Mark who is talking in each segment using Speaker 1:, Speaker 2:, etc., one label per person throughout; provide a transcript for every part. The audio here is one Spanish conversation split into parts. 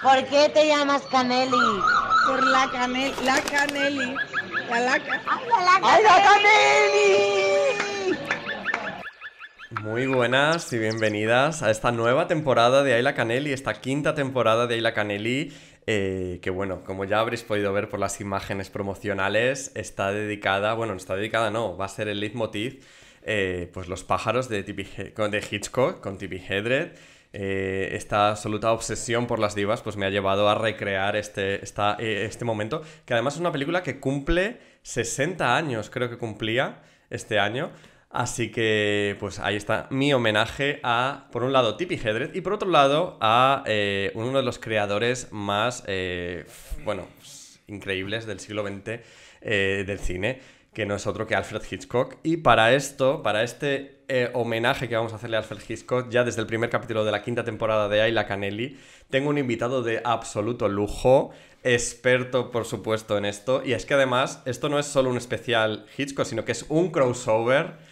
Speaker 1: ¿Por qué te llamas Canelli?
Speaker 2: Por la Canelli.
Speaker 1: ¡Ay, la Canelli!
Speaker 3: Muy buenas y bienvenidas a esta nueva temporada de Ayla Canelli, esta quinta temporada de Ayla Canelli, que bueno, como ya habréis podido ver por las imágenes promocionales, está dedicada, bueno, no está dedicada, no, va a ser el leitmotiv, pues los pájaros de Hitchcock, con Tippi Hedren. Esta absoluta obsesión por las divas pues me ha llevado a recrear este momento, que además es una película que cumple 60 años, creo que cumplía este año. Así que, pues ahí está mi homenaje a, por un lado, Tippi Hedren y por otro lado a uno de los creadores más, increíbles del siglo XX del cine, que no es otro que Alfred Hitchcock. Y para este homenaje que vamos a hacerle a Alfred Hitchcock, ya desde el primer capítulo de la quinta temporada de Ayla Canelli, tengo un invitado de absoluto lujo, experto, por supuesto, en esto. Y es que además, esto no es solo un especial Hitchcock, sino que es un crossover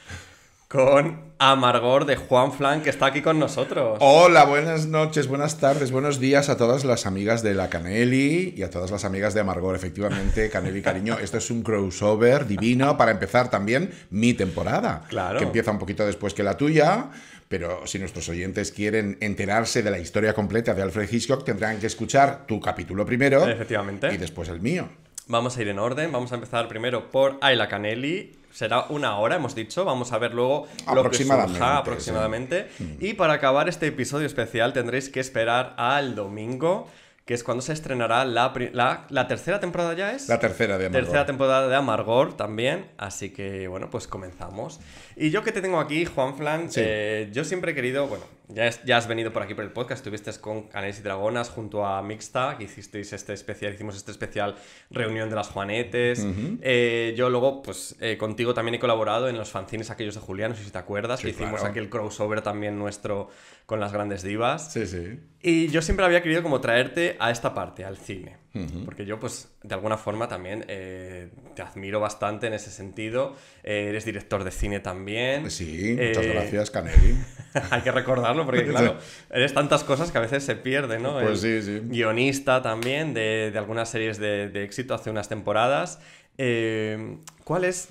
Speaker 3: con Amargor de Juan Flan, que está aquí con nosotros.
Speaker 4: Hola, buenas noches, buenas tardes, buenos días a todas las amigas de la Canelli y a todas las amigas de Amargor. Efectivamente, Canelli, cariño, esto es un crossover divino para empezar también mi temporada.
Speaker 3: Claro.
Speaker 4: Que empieza un poquito después que la tuya, pero si nuestros oyentes quieren enterarse de la historia completa de Alfred Hitchcock, tendrán que escuchar tu capítulo primero.
Speaker 3: Efectivamente.
Speaker 4: Y después el mío.
Speaker 3: Vamos a ir en orden, vamos a empezar primero por Ayla Canelli. Será una hora, hemos dicho. Vamos a ver luego lo que surja aproximadamente. Sí. Y para acabar este episodio especial tendréis que esperar al domingo, que es cuando se estrenará la tercera temporada, ¿ya es?
Speaker 4: La tercera de Amargor.
Speaker 3: Tercera temporada de Amargor también. Así que, bueno, pues comenzamos. Y yo que te tengo aquí, Juan Flan, sí. Yo siempre he querido, bueno, ya has venido por aquí por el podcast, estuviste con Canellis y Dragonas junto a Mixta, que hicimos este especial reunión de las Juanetes. Yo luego, pues, contigo también he colaborado en los fanzines aquellos de Julián, no sé si te acuerdas, sí, que hicimos aquel crossover también nuestro con las grandes divas.
Speaker 4: Sí, sí.
Speaker 3: Y yo siempre había querido como traerte a esta parte, al cine. Porque yo, pues, de alguna forma también te admiro bastante en ese sentido. Eres director de cine también.
Speaker 4: Sí, muchas gracias, Canelli.
Speaker 3: Hay que recordarlo porque, claro, eres tantas cosas que a veces se pierde, ¿no?
Speaker 4: Pues sí, sí.
Speaker 3: Guionista también de algunas series de éxito hace unas temporadas. ¿De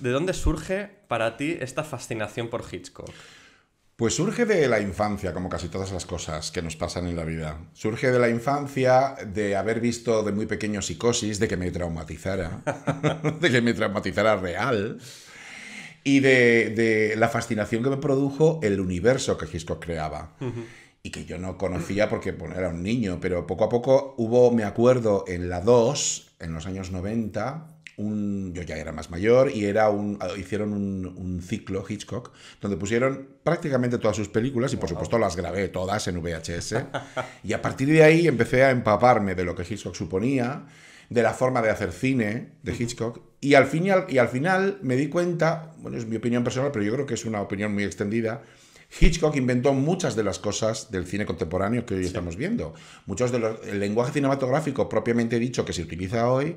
Speaker 3: dónde surge para ti esta fascinación por Hitchcock?
Speaker 4: Pues surge de la infancia, como casi todas las cosas que nos pasan en la vida. Surge de la infancia, de haber visto de muy pequeño Psicosis, de que me traumatizara, de que me traumatizara real, y de la fascinación que me produjo el universo que Hitchcock creaba. Y que yo no conocía porque bueno, era un niño, pero poco a poco hubo, me acuerdo, en la 2, en los años 90... yo ya era más mayor y hicieron un ciclo Hitchcock donde pusieron prácticamente todas sus películas y por supuesto las grabé todas en VHS y a partir de ahí empecé a empaparme de lo que Hitchcock suponía, de la forma de hacer cine de Hitchcock y al final me di cuenta, bueno, es mi opinión personal pero yo creo que es una opinión muy extendida. Hitchcock inventó muchas de las cosas del cine contemporáneo que hoy estamos viendo. El lenguaje cinematográfico propiamente dicho que se utiliza hoy,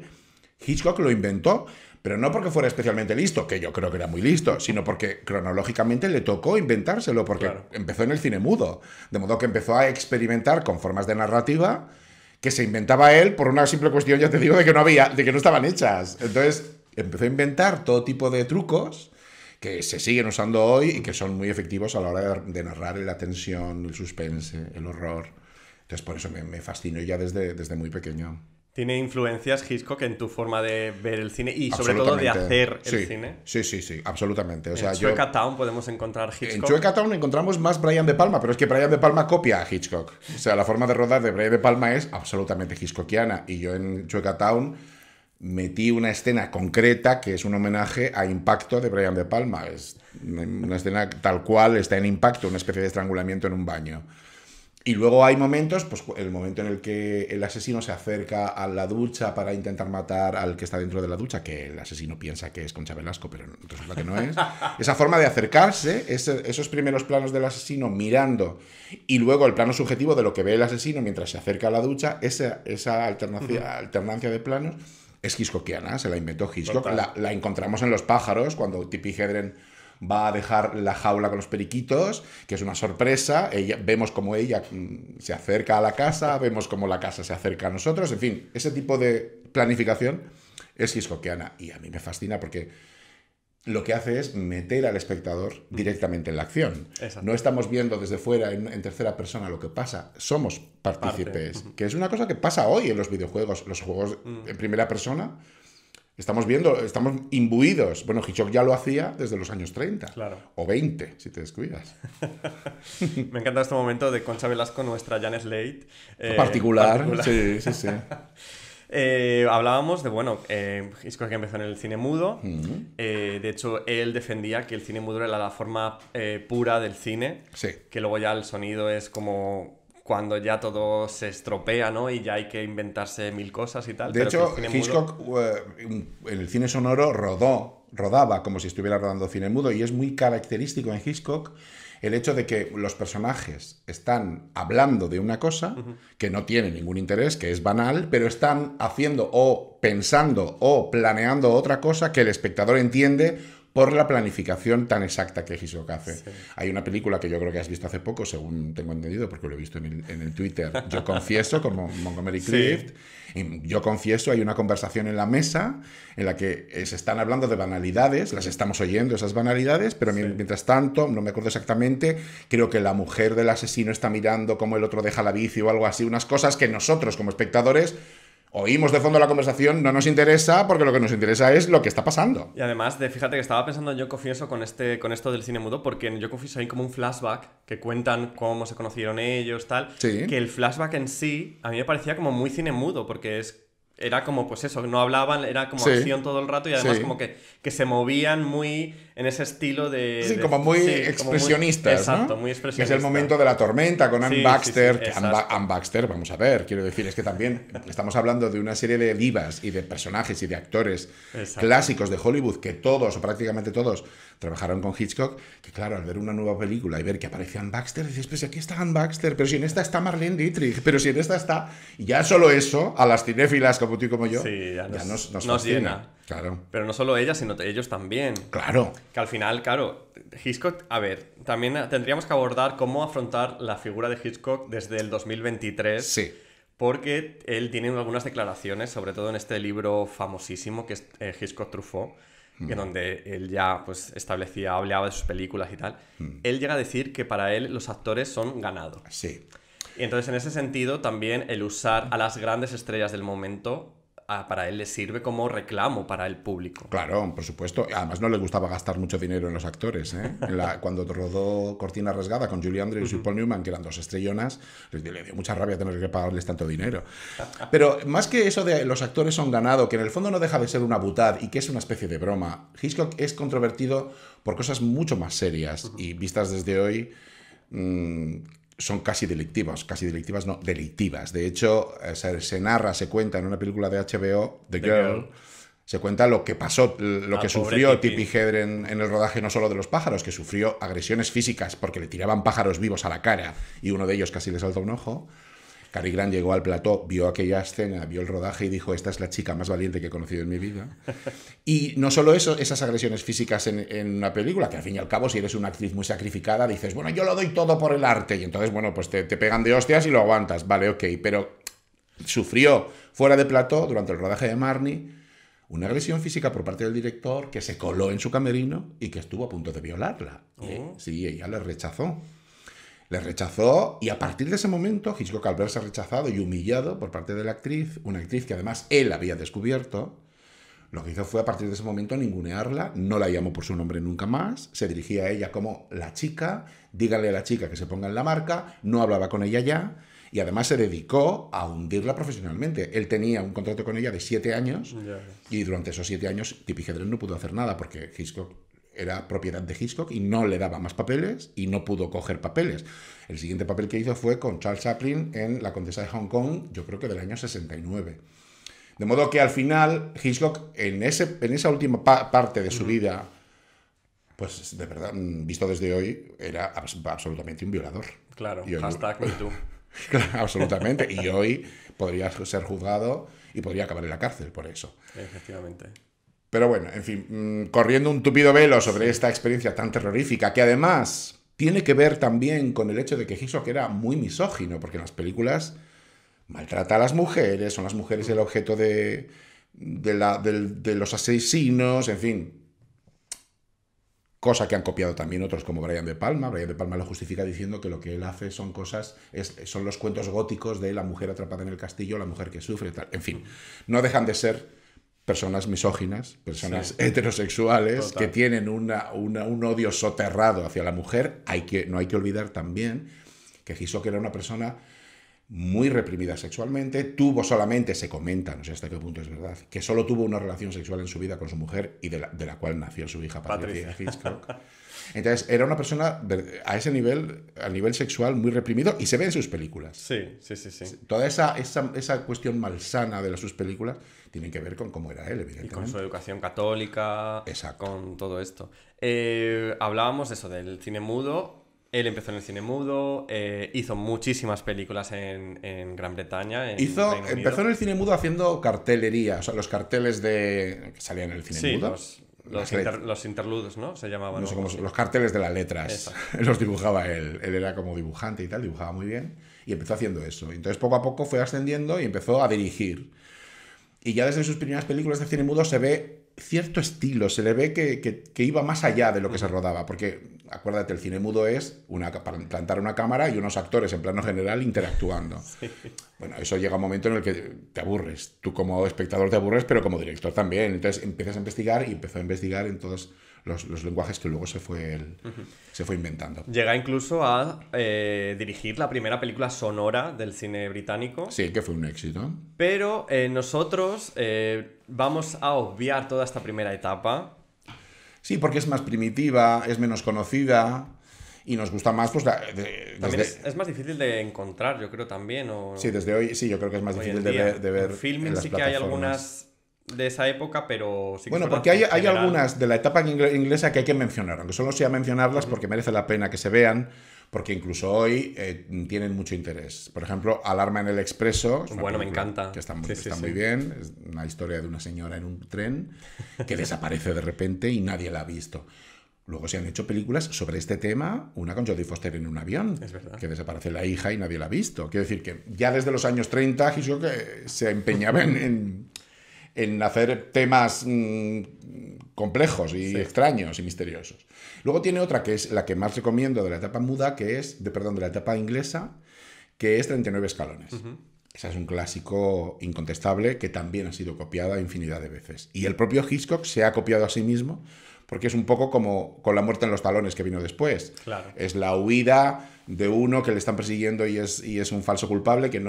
Speaker 4: Hitchcock lo inventó, pero no porque fuera especialmente listo, que yo creo que era muy listo, sino porque cronológicamente le tocó inventárselo, porque empezó en el cine mudo, de modo que empezó a experimentar con formas de narrativa que se inventaba él por una simple cuestión, ya te digo, de que no estaban hechas. Entonces empezó a inventar todo tipo de trucos que se siguen usando hoy y que son muy efectivos a la hora de narrar la tensión, el suspense, el horror. Entonces por eso me fascinó ya desde muy pequeño.
Speaker 3: ¿Tiene influencias Hitchcock en tu forma de ver el cine y sobre todo de hacer el cine?
Speaker 4: Sí, absolutamente. O sea,
Speaker 3: en Chueca-Town podemos encontrar Hitchcock.
Speaker 4: En Chueca-Town encontramos más Brian De Palma, pero es que Brian De Palma copia a Hitchcock. O sea, la forma de rodar de Brian De Palma es absolutamente hitchcockiana y yo en Chueca-Town metí una escena concreta que es un homenaje a Impacto de Brian De Palma. Es una escena tal cual está en Impacto, una especie de estrangulamiento en un baño. Y luego hay momentos, pues el momento en el que el asesino se acerca a la ducha para intentar matar al que está dentro de la ducha, que el asesino piensa que es Concha Velasco, pero resulta que no es. Esa forma de acercarse, esos primeros planos del asesino mirando y luego el plano subjetivo de lo que ve el asesino mientras se acerca a la ducha, esa alternancia de planos es hitchcockiana, se la inventó Hitchcock. La encontramos en Los pájaros, cuando Tippi Hedren va a dejar la jaula con los periquitos, que es una sorpresa. Vemos como ella se acerca a la casa, vemos como la casa se acerca a nosotros. En fin, ese tipo de planificación es hitchcockiana y a mí me fascina porque lo que hace es meter al espectador directamente en la acción.
Speaker 3: Exacto.
Speaker 4: No estamos viendo desde fuera, en tercera persona, lo que pasa. Somos partícipes. Que es una cosa que pasa hoy en los videojuegos. Los juegos en primera persona, estamos viendo, estamos imbuidos. Bueno, Hitchcock ya lo hacía desde los años 30.
Speaker 3: Claro.
Speaker 4: O 20, si te descuidas.
Speaker 3: Me encanta este momento de Concha Velasco, nuestra Janet Slate.
Speaker 4: Particular. Sí.
Speaker 3: Hablábamos de, bueno, Hitchcock que empezó en el cine mudo. De hecho, él defendía que el cine mudo era la forma pura del cine.
Speaker 4: Sí.
Speaker 3: Que luego ya el sonido es como cuando ya todo se estropea, ¿no? Y ya hay que inventarse mil cosas y tal.
Speaker 4: De hecho, Hitchcock en el cine sonoro rodaba como si estuviera rodando cine mudo, y es muy característico en Hitchcock el hecho de que los personajes están hablando de una cosa que no tiene ningún interés, que es banal, pero están haciendo o pensando o planeando otra cosa que el espectador entiende por la planificación tan exacta que Hitchcock hace. Sí. Hay una película que yo creo que has visto hace poco, según tengo entendido, porque lo he visto en el Twitter, Yo confieso, como Montgomery Clift. Sí. Yo confieso, hay una conversación en la mesa en la que se están hablando de banalidades, las estamos oyendo, esas banalidades, pero mientras tanto, no me acuerdo exactamente, creo que la mujer del asesino está mirando cómo el otro deja la bici o algo así, unas cosas que nosotros como espectadores oímos de fondo la conversación, no nos interesa, porque lo que nos interesa es lo que está pasando.
Speaker 3: Y además, fíjate que estaba pensando en Yo confieso con esto del cine mudo, porque en Yo confieso hay como un flashback que cuentan cómo se conocieron ellos, tal.
Speaker 4: Sí.
Speaker 3: Que el flashback en sí, a mí me parecía como muy cine mudo, porque era como, pues eso, no hablaban, era como acción todo el rato y además como que se movían muy en ese estilo de...
Speaker 4: Sí, como muy expresionistas,
Speaker 3: exacto,
Speaker 4: ¿no?
Speaker 3: muy expresionista.
Speaker 4: Que es el momento de la tormenta con Anne Baxter.
Speaker 3: Sí,
Speaker 4: Anne Baxter, vamos a ver, quiero decir, es que también estamos hablando de una serie de divas y de personajes y de actores clásicos de Hollywood que todos, o prácticamente todos, trabajaron con Hitchcock, que claro, al ver una nueva película y ver que aparece Anne Baxter, dices, pues aquí está Anne Baxter, pero si en esta está Marlene Dietrich, pero si en esta está... Y ya solo eso, a las cinéfilas como tú y como yo,
Speaker 3: ya
Speaker 4: nos
Speaker 3: llena.
Speaker 4: Claro.
Speaker 3: Pero no solo ella, sino ellos también.
Speaker 4: Claro.
Speaker 3: Que al final, claro, Hitchcock, a ver, también tendríamos que abordar cómo afrontar la figura de Hitchcock desde el 2023.
Speaker 4: Sí.
Speaker 3: Porque él tiene algunas declaraciones, sobre todo en este libro famosísimo que es Hitchcock Truffaut, en donde él ya pues hablaba de sus películas y tal. Él llega a decir que para él los actores son ganado.
Speaker 4: Sí.
Speaker 3: Y entonces en ese sentido también el usar a las grandes estrellas del momento para él le sirve como reclamo para el público.
Speaker 4: Claro, por supuesto. Además no le gustaba gastar mucho dinero en los actores, ¿eh? Cuando rodó Cortina Rasgada con Julie Andrews y Paul Newman, que eran dos estrellonas, le dio mucha rabia tener que pagarles tanto dinero. Pero más que eso de los actores son ganado, que en el fondo no deja de ser una butad y que es una especie de broma, Hitchcock es controvertido por cosas mucho más serias y vistas desde hoy... son casi delictivas no, delictivas. De hecho, se narra, se cuenta en una película de HBO, The Girl, se cuenta lo que pasó, lo que sufrió Tippi Hedren en el rodaje no solo de Los pájaros, que sufrió agresiones físicas porque le tiraban pájaros vivos a la cara y uno de ellos casi le salta un ojo. Cary Grant llegó al plató, vio aquella escena, vio el rodaje y dijo, esta es la chica más valiente que he conocido en mi vida. Y no solo eso, esas agresiones físicas en una película, que al fin y al cabo, si eres una actriz muy sacrificada, dices, bueno, yo lo doy todo por el arte. Y entonces, bueno, pues te pegan de hostias y lo aguantas. Vale, ok. Pero sufrió fuera de plató, durante el rodaje de Marnie, una agresión física por parte del director que se coló en su camerino y que estuvo a punto de violarla. Sí, ella le rechazó. Le rechazó y a partir de ese momento Hitchcock, al verse rechazado y humillado por parte de la actriz, una actriz que además él había descubierto, lo que hizo fue a partir de ese momento ningunearla, no la llamó por su nombre nunca más, se dirigía a ella como la chica, díganle a la chica que se ponga en la marca, no hablaba con ella ya y además se dedicó a hundirla profesionalmente. Él tenía un contrato con ella de 7 años y durante esos 7 años Tippi Hedren no pudo hacer nada porque Hitchcock era propiedad de Hitchcock y no le daba más papeles y no pudo coger papeles. El siguiente papel que hizo fue con Charles Chaplin en La Condesa de Hong Kong, yo creo que del año 69. De modo que al final Hitchcock, en esa última parte de su vida, pues de verdad, visto desde hoy, era absolutamente un violador.
Speaker 3: Claro,
Speaker 4: y hoy,
Speaker 3: #MeToo.
Speaker 4: Absolutamente. Y hoy podría ser juzgado y podría acabar en la cárcel por eso.
Speaker 3: Efectivamente.
Speaker 4: Pero bueno, en fin, corriendo un tupido velo sobre esta experiencia tan terrorífica, que además tiene que ver también con el hecho de que Hitchcock era muy misógino, porque en las películas maltrata a las mujeres, son las mujeres el objeto de los asesinos, en fin. Cosa que han copiado también otros como Brian De Palma. Brian De Palma lo justifica diciendo que lo que él hace son son los cuentos góticos de la mujer atrapada en el castillo, la mujer que sufre, tal. En fin, no dejan de ser personas misóginas, personas heterosexuales,
Speaker 3: Total.
Speaker 4: que tienen un odio soterrado hacia la mujer. No hay que olvidar también que Hitchcock era una persona muy reprimida sexualmente, solamente, se comenta, no sé hasta qué punto es verdad, que solo tuvo una relación sexual en su vida con su mujer y de la cual nació su hija Patricia Hitchcock. Entonces, era una persona a ese nivel, a nivel sexual, muy reprimido, y se ve en sus películas.
Speaker 3: Sí.
Speaker 4: Toda esa cuestión malsana de sus películas tiene que ver con cómo era él,
Speaker 3: Y
Speaker 4: evidentemente.
Speaker 3: con su educación católica,
Speaker 4: Exacto.
Speaker 3: con todo esto. Hablábamos de eso, del cine mudo. Él empezó en el cine mudo, hizo muchísimas películas en Gran Bretaña.
Speaker 4: Empezó en el cine mudo haciendo cartelería, o sea, los carteles que salían en el cine
Speaker 3: Sí,
Speaker 4: mudo.
Speaker 3: los interludes, ¿no? Se llamaban.
Speaker 4: No sé
Speaker 3: ¿no?
Speaker 4: cómo, los carteles de las letras.
Speaker 3: Exacto.
Speaker 4: Los dibujaba él. Él era como dibujante y tal, dibujaba muy bien. Y empezó haciendo eso. Entonces, poco a poco fue ascendiendo y empezó a dirigir. Y ya desde sus primeras películas de cine mudo se ve cierto estilo, se le ve que iba más allá de lo que se rodaba. Porque, acuérdate, el cine mudo es plantar una cámara y unos actores en plano general interactuando.
Speaker 3: Sí.
Speaker 4: Bueno, eso llega un momento en el que te aburres. Tú como espectador te aburres, pero como director también. Entonces empiezas a investigar y empezó a investigar en todos los lenguajes que luego se fue inventando.
Speaker 3: Llega incluso a dirigir la primera película sonora del cine británico.
Speaker 4: Sí, que fue un éxito.
Speaker 3: Pero nosotros vamos a obviar toda esta primera etapa.
Speaker 4: Sí, porque es más primitiva, es menos conocida y nos gusta más, pues,
Speaker 3: También es más difícil de encontrar, yo creo también.
Speaker 4: Sí, desde hoy, sí, yo creo que es más
Speaker 3: hoy
Speaker 4: difícil
Speaker 3: en día.
Speaker 4: de ver
Speaker 3: En Filmin
Speaker 4: en las
Speaker 3: sí que hay
Speaker 4: plataformas.
Speaker 3: algunas de esa época, pero sí que
Speaker 4: Bueno,
Speaker 3: es verdad
Speaker 4: porque
Speaker 3: que en
Speaker 4: hay
Speaker 3: general-
Speaker 4: algunas de la etapa inglesa que hay que mencionar, aunque solo sea mencionarlas porque merece la pena que se vean, porque incluso hoy tienen mucho interés. Por ejemplo, Alarma en el Expreso. Es una
Speaker 3: Bueno, me
Speaker 4: película
Speaker 3: encanta.
Speaker 4: Que está
Speaker 3: Sí.
Speaker 4: muy bien. Es una historia de una señora en un tren que desaparece de repente y nadie la ha visto. Luego se han hecho películas sobre este tema, una con Jodie Foster en un avión,
Speaker 3: Es verdad.
Speaker 4: que desaparece la hija y nadie la ha visto. Quiero decir que ya desde los años 30 Hitchcock se empeñaba en hacer temas complejos y extraños y misteriosos. Luego tiene otra que es la que más recomiendo de la etapa muda, que es, de la etapa inglesa, que es 39 escalones. Esa es un clásico incontestable que también ha sido copiada infinidad de veces. Y el propio Hitchcock se ha copiado a sí mismo, porque es un poco como con La muerte en los talones que vino después.
Speaker 3: Claro.
Speaker 4: Es la huida de uno que le están persiguiendo y es un falso culpable que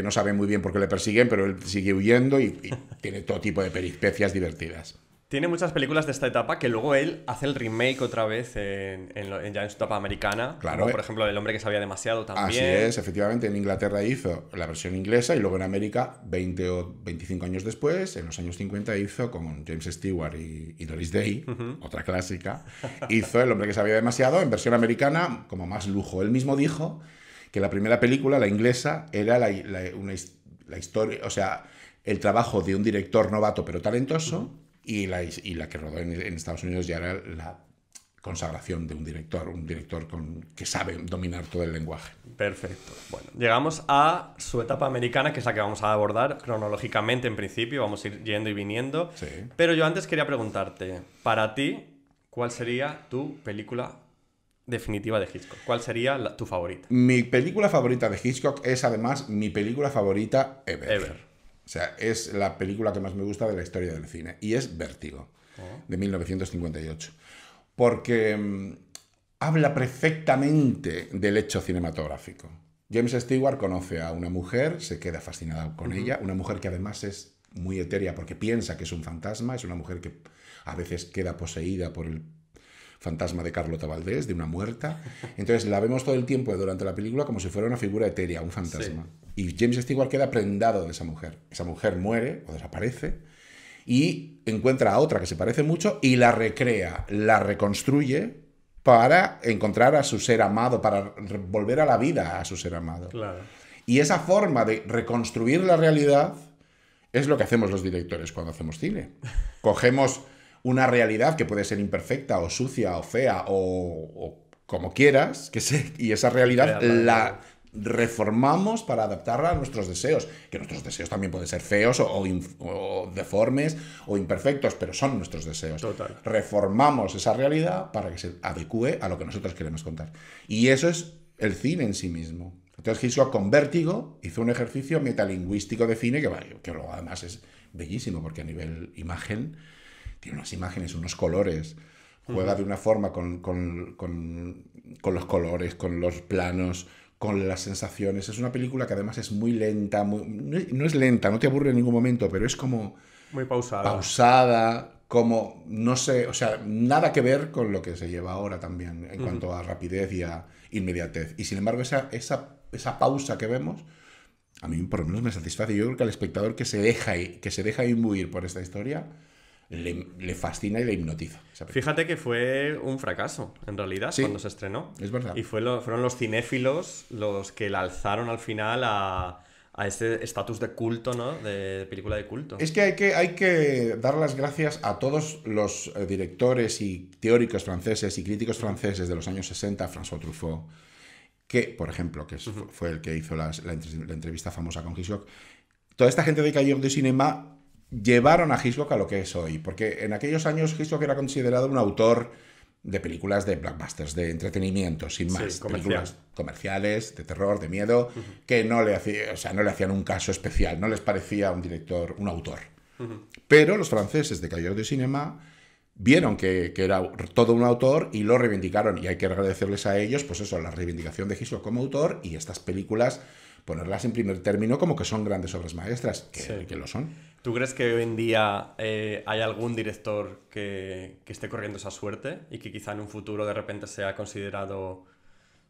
Speaker 4: no sabe muy bien por qué le persiguen, pero él sigue huyendo y tiene todo tipo de peripecias divertidas.
Speaker 3: Tiene muchas películas de esta etapa que luego él hace el remake otra vez ya en su etapa americana.
Speaker 4: Claro,
Speaker 3: Como por ejemplo El hombre que sabía demasiado también.
Speaker 4: Así es, efectivamente, en Inglaterra hizo la versión inglesa y luego en América, 20 o 25 años después, en los años 50, hizo con James Stewart y Doris Day, otra clásica, hizo El hombre que sabía demasiado en versión americana como más lujo. Él mismo dijo que la primera película, la inglesa, era la historia, o sea, el trabajo de un director novato pero talentoso. Y la que rodó en Estados Unidos ya era la consagración de un director que sabe dominar todo el lenguaje.
Speaker 3: Perfecto. Bueno, llegamos a su etapa americana, que es la que vamos a abordar cronológicamente en principio. Vamos a ir yendo y viniendo.
Speaker 4: Sí.
Speaker 3: Pero yo antes quería preguntarte, para ti, ¿cuál sería tu película definitiva de Hitchcock? ¿Cuál sería tu favorita?
Speaker 4: Mi película favorita de Hitchcock es además mi película favorita ever. O sea, es la película que más me gusta de la historia del cine. Y es Vértigo, de 1958. Porque habla perfectamente del hecho cinematográfico. James Stewart conoce a una mujer, se queda fascinada con ella. Una mujer que además es muy etérea porque piensa que es un fantasma. Es una mujer que a veces queda poseída por el fantasma de Carlota Valdés, de una muerta. Entonces la vemos todo el tiempo durante la película como si fuera una figura etérea, un fantasma. Sí. Y James Stewart queda prendado de esa mujer. Esa mujer muere o desaparece y encuentra a otra que se parece mucho y la recrea, la reconstruye para encontrar a su ser amado, para volver a la vida a su ser amado.
Speaker 3: Claro.
Speaker 4: Y esa forma de reconstruir la realidad Es lo que hacemos los directores cuando hacemos cine. Cogemos una realidad que puede ser imperfecta o sucia o fea o como quieras, y esa realidad la reformamos para adaptarla a nuestros deseos, que nuestros deseos también pueden ser feos o deformes o imperfectos, pero son nuestros deseos.
Speaker 3: Total.
Speaker 4: Reformamos esa realidad para que se adecue a lo que nosotros queremos contar. Y eso es el cine en sí mismo. Entonces Hitchcock con Vértigo hizo un ejercicio metalingüístico de cine que luego además es bellísimo, porque a nivel imagen tiene unas imágenes, unos colores, juega de una forma con los colores, con los planos, con las sensaciones. Es una película que además es muy lenta, no es lenta, no te aburre en ningún momento, pero es como...
Speaker 3: Muy pausada.
Speaker 4: Pausada, como, no sé, o sea, nada que ver con lo que se lleva ahora también en cuanto a rapidez y a inmediatez. Y sin embargo, esa pausa que vemos, a mí por lo menos me satisface. Yo creo que al espectador que se deja imbuir por esta historia, le fascina y le hipnotiza.
Speaker 3: Fíjate que fue un fracaso, en realidad,
Speaker 4: Sí,
Speaker 3: cuando se estrenó.
Speaker 4: es verdad.
Speaker 3: Y fueron los cinéfilos los que la alzaron al final a ese estatus de culto, ¿no? De película de culto.
Speaker 4: Es que hay que dar las gracias a todos los directores y teóricos franceses y críticos franceses de los años 60, François Truffaut, que, por ejemplo, fue el que hizo la entrevista famosa con Hitchcock. Toda esta gente de Cahiers du Cinéma llevaron a Hitchcock a lo que es hoy, porque en aquellos años Hitchcock era considerado un autor de películas de blockbusters, de entretenimiento, sin más, películas comerciales, de terror, de miedo, que no le hacían un caso especial, no les parecía un director, un autor. Pero los franceses de Cahiers du Cinéma vieron que era todo un autor y lo reivindicaron, y hay que agradecerles a ellos, pues eso, la reivindicación de Hitchcock como autor y estas películas ponerlas en primer término como que son grandes obras maestras, que lo son.
Speaker 3: ¿Tú crees que hoy en día hay algún director que esté corriendo esa suerte y que quizá en un futuro de repente sea considerado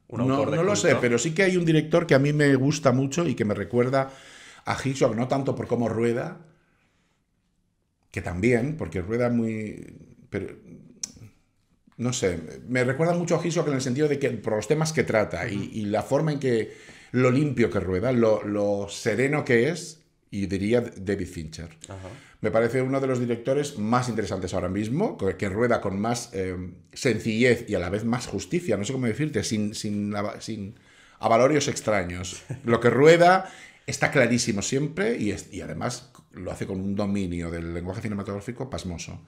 Speaker 3: un autor de
Speaker 4: No lo sé, pero sí que hay un director que a mí me gusta mucho y que me recuerda a Hitchcock, no tanto por cómo rueda, que también, porque rueda muy... Pero, no sé, me recuerda mucho a Hitchcock en el sentido de que por los temas que trata y la forma en que lo limpio que rueda, lo sereno que es. Y diría David Fincher.
Speaker 3: Ajá.
Speaker 4: Me parece uno de los directores más interesantes ahora mismo, que rueda con más sencillez y a la vez más justicia, no sé cómo decirte, sin avalorios extraños. Lo que rueda está clarísimo siempre y además lo hace con un dominio del lenguaje cinematográfico pasmoso.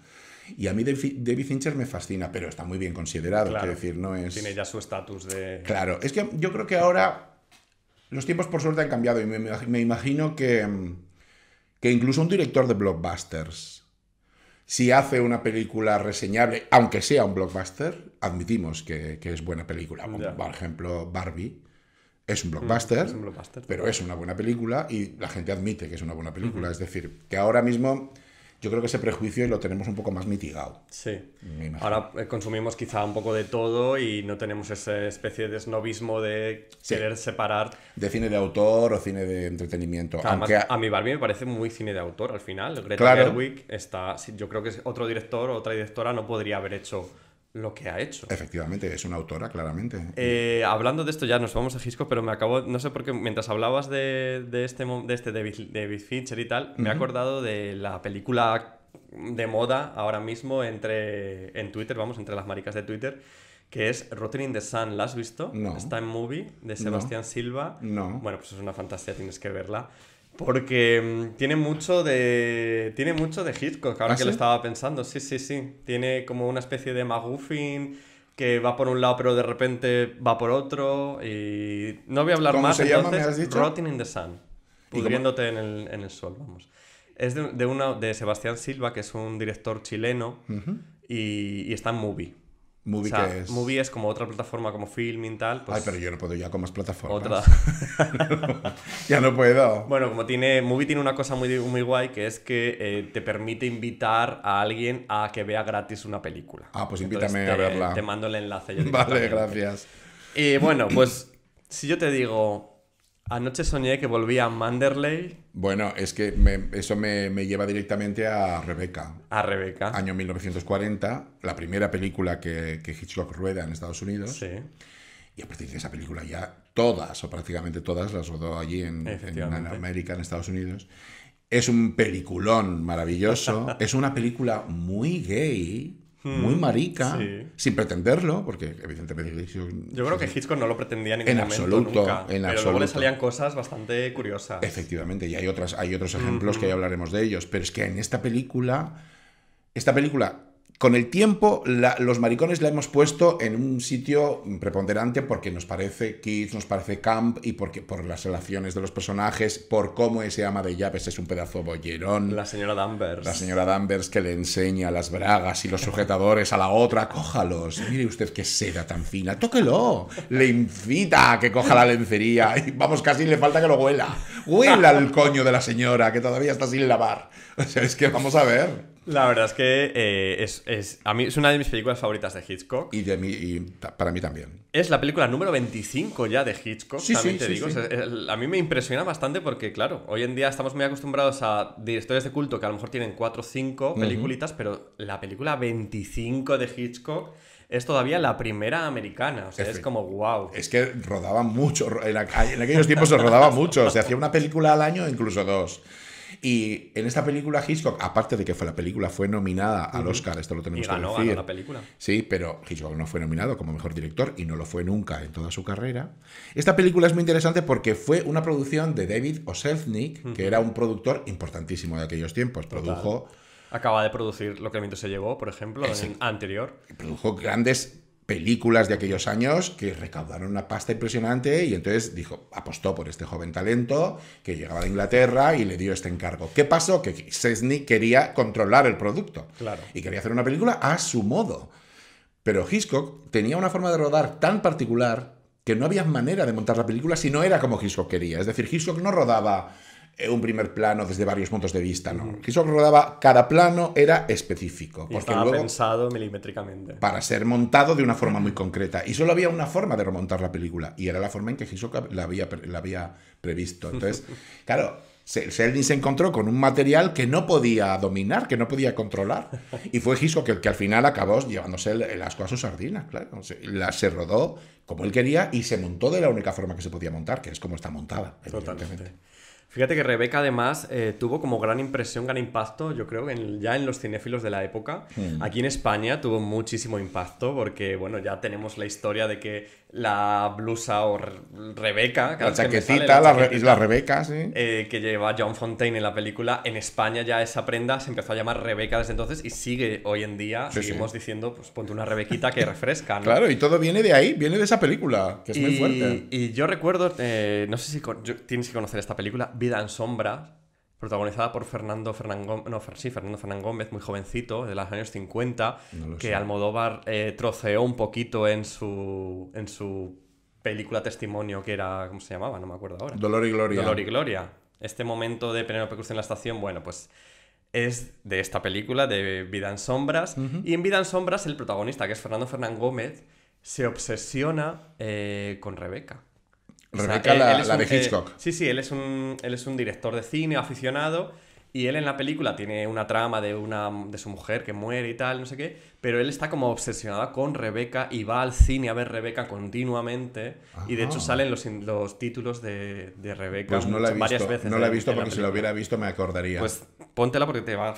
Speaker 4: Y a mí David Fincher me fascina, pero está muy bien considerado.
Speaker 3: Claro,
Speaker 4: quiero decir, no es...
Speaker 3: Tiene ya su estatus de...
Speaker 4: Claro, es que yo creo que ahora... Los tiempos por suerte han cambiado y me imagino que incluso un director de blockbusters, si hace una película reseñable, aunque sea un blockbuster, admitimos que es buena película. Por ejemplo, Barbie es un blockbuster, pero es una buena película y la gente admite que es una buena película. Es decir, que ahora mismo yo creo que ese prejuicio lo tenemos un poco más mitigado.
Speaker 3: Sí. Ahora consumimos quizá un poco de todo y no tenemos esa especie de snobismo de querer separar.
Speaker 4: De cine de autor o cine de entretenimiento.
Speaker 3: Además,
Speaker 4: aunque...
Speaker 3: a mí Barbie me parece muy cine de autor al final. Greta
Speaker 4: Claro.
Speaker 3: Gerwig está... Yo creo que otro director o otra directora no podría haber hecho lo que ha hecho.
Speaker 4: Efectivamente, es una autora, claramente.
Speaker 3: Hablando de esto ya nos vamos a Hitchcock, pero me acabo, no sé por qué, mientras hablabas de este David Fincher y tal, me he acordado de la película de moda ahora mismo en Twitter, entre las maricas de Twitter, que es Rotten in the Sun. ¿La has visto?
Speaker 4: No.
Speaker 3: Está en Movie, de Sebastián Silva.
Speaker 4: No.
Speaker 3: Bueno, pues es una fantasía, tienes que verla. Porque tiene mucho de Hitchcock, ahora
Speaker 4: ¿Ah,
Speaker 3: que
Speaker 4: sí?
Speaker 3: lo estaba pensando. Sí. Tiene como una especie de MacGuffin que va por un lado pero de repente va por otro. Y no voy a hablar
Speaker 4: ¿Cómo
Speaker 3: más,
Speaker 4: se llama,
Speaker 3: entonces,
Speaker 4: me has dicho?
Speaker 3: Rotting in the Sun. Pudriéndote en el sol, vamos. Es de Sebastián Silva, que es un director chileno, y está en Movie.
Speaker 4: ¿Movie
Speaker 3: O sea,
Speaker 4: qué es?
Speaker 3: Movie es como otra plataforma como Filming tal. Pues
Speaker 4: Ay, pero yo no puedo ya con más plataformas.
Speaker 3: otra.
Speaker 4: Ya no puedo.
Speaker 3: Bueno, Movie tiene una cosa muy, muy guay, que es que te permite invitar a alguien a que vea gratis una película.
Speaker 4: Ah, pues
Speaker 3: Entonces
Speaker 4: invítame a verla.
Speaker 3: Te mando el enlace.
Speaker 4: Vale, gracias.
Speaker 3: Y bueno, pues si yo te digo, anoche soñé que volvía a Manderley.
Speaker 4: Bueno, es que eso me lleva directamente a Rebecca.
Speaker 3: A Rebeca.
Speaker 4: Año 1940, la primera película que Hitchcock rueda en Estados Unidos.
Speaker 3: Sí.
Speaker 4: Y a partir de esa película ya todas, o prácticamente todas, las rodó allí en
Speaker 3: Efectivamente.
Speaker 4: América, en Estados Unidos. Es un peliculón maravilloso. Es una película muy gay, muy marica,
Speaker 3: sí.
Speaker 4: sin pretenderlo, porque evidentemente...
Speaker 3: Yo creo que Hitchcock no lo pretendía en ningún
Speaker 4: En
Speaker 3: momento,
Speaker 4: absoluto,
Speaker 3: nunca.
Speaker 4: en
Speaker 3: Pero luego
Speaker 4: absoluto.
Speaker 3: le salían cosas bastante curiosas.
Speaker 4: Efectivamente, y hay otros ejemplos que ya hablaremos de ellos. Pero es que en esta película, con el tiempo, los maricones la hemos puesto en un sitio preponderante porque nos parece kitsch, nos parece camp y por las relaciones de los personajes, por cómo ese ama de llaves es un pedazo bollerón.
Speaker 3: La señora Danvers.
Speaker 4: La señora Danvers que le enseña las bragas y los sujetadores a la otra. Cójalos. Mire usted qué seda tan fina. Tóquelo. Le incita a que coja la lencería. Y vamos, casi le falta que lo huela. Huela el coño de la señora que todavía está sin lavar. O sea, es que vamos a ver.
Speaker 3: La verdad es que a mí es una de mis películas favoritas de Hitchcock.
Speaker 4: Y para mí también.
Speaker 3: Es la película número 25 ya de Hitchcock,
Speaker 4: Sí,
Speaker 3: también
Speaker 4: sí,
Speaker 3: te
Speaker 4: sí,
Speaker 3: digo.
Speaker 4: sí.
Speaker 3: O sea, a mí me impresiona bastante porque, claro, hoy en día estamos muy acostumbrados a directores de culto que a lo mejor tienen 4 o 5 peliculitas, pero la película 25 de Hitchcock es todavía la primera americana. O sea, es como wow.
Speaker 4: Es que rodaba mucho. En aquellos tiempos se rodaba mucho. Se hacía una película al año, incluso 2. Y en esta película Hitchcock, aparte de que la película fue nominada al Oscar, esto lo tenemos
Speaker 3: Y ganó
Speaker 4: que decir.
Speaker 3: la película.
Speaker 4: Sí, pero Hitchcock no fue nominado como mejor director y no lo fue nunca en toda su carrera. Esta película es muy interesante porque fue una producción de David O. Selznick, que era un productor importantísimo de aquellos tiempos. Produjo
Speaker 3: Acaba de producir Lo que el viento se llevó, por ejemplo, en anterior.
Speaker 4: produjo grandes películas de aquellos años que recaudaron una pasta impresionante y entonces apostó por este joven talento que llegaba de Inglaterra y le dio este encargo. ¿Qué pasó? Que Selznick quería controlar el producto.
Speaker 3: Claro.
Speaker 4: Y quería hacer una película a su modo. Pero Hitchcock tenía una forma de rodar tan particular que no había manera de montar la película si no era como Hitchcock quería. Es decir, Hitchcock no rodaba un primer plano desde varios puntos de vista, no. Hitchcock rodaba, cada plano era específico.
Speaker 3: Y
Speaker 4: Porque
Speaker 3: estaba
Speaker 4: luego,
Speaker 3: pensado milimétricamente.
Speaker 4: para ser montado de una forma muy concreta. Y solo había una forma de remontar la película. Y era la forma en que Hitchcock la había previsto. Entonces, claro, Selznick se encontró con un material que no podía dominar, que no podía controlar. Y fue Hitchcock el que al final acabó llevándose el asco a su sardina, claro. Se rodó como él quería y se montó de la única forma que se podía montar, que es como está montada, evidentemente.
Speaker 3: Totalmente. Fíjate que Rebeca además tuvo como gran impresión, gran impacto, yo creo, ya en los cinéfilos de la época. Aquí en España tuvo muchísimo impacto porque, bueno, ya tenemos la historia de que la blusa o Rebeca...
Speaker 4: La chaquetita, es la Rebeca, sí.
Speaker 3: Que lleva John Fontaine en la película, en España ya esa prenda se empezó a llamar Rebeca desde entonces y sigue hoy en día, seguimos diciendo, pues ponte una Rebequita que refresca, ¿no?
Speaker 4: Claro, y todo viene de ahí, viene de esa película, que es muy fuerte.
Speaker 3: Y yo recuerdo, no sé si tienes que conocer esta película, Vida en sombras, protagonizada por Fernando Fernán Gómez, muy jovencito, de los años 50, que
Speaker 4: sé.
Speaker 3: Almodóvar troceó un poquito en su película testimonio, que era, ¿cómo se llamaba? No me acuerdo ahora.
Speaker 4: Dolor y Gloria.
Speaker 3: Dolor y Gloria. Este momento de Penélope Cruz en la estación, bueno, pues es de esta película, de Vida en sombras. Y en Vida en sombras, el protagonista, que es Fernando Fernán Gómez, se obsesiona con Rebeca.
Speaker 4: Rebeca,
Speaker 3: O sea, él es
Speaker 4: la de Hitchcock.
Speaker 3: Sí, él es un director de cine aficionado y él en la película tiene una trama de su mujer que muere y tal, no sé qué, pero él está como obsesionado con Rebeca y va al cine a ver Rebeca continuamente y de hecho salen los títulos de Rebeca
Speaker 4: Pues no la he
Speaker 3: varias
Speaker 4: visto,
Speaker 3: veces.
Speaker 4: no la he visto
Speaker 3: en la
Speaker 4: porque si lo
Speaker 3: película.
Speaker 4: hubiera visto me acordaría.
Speaker 3: Pues póntela porque te va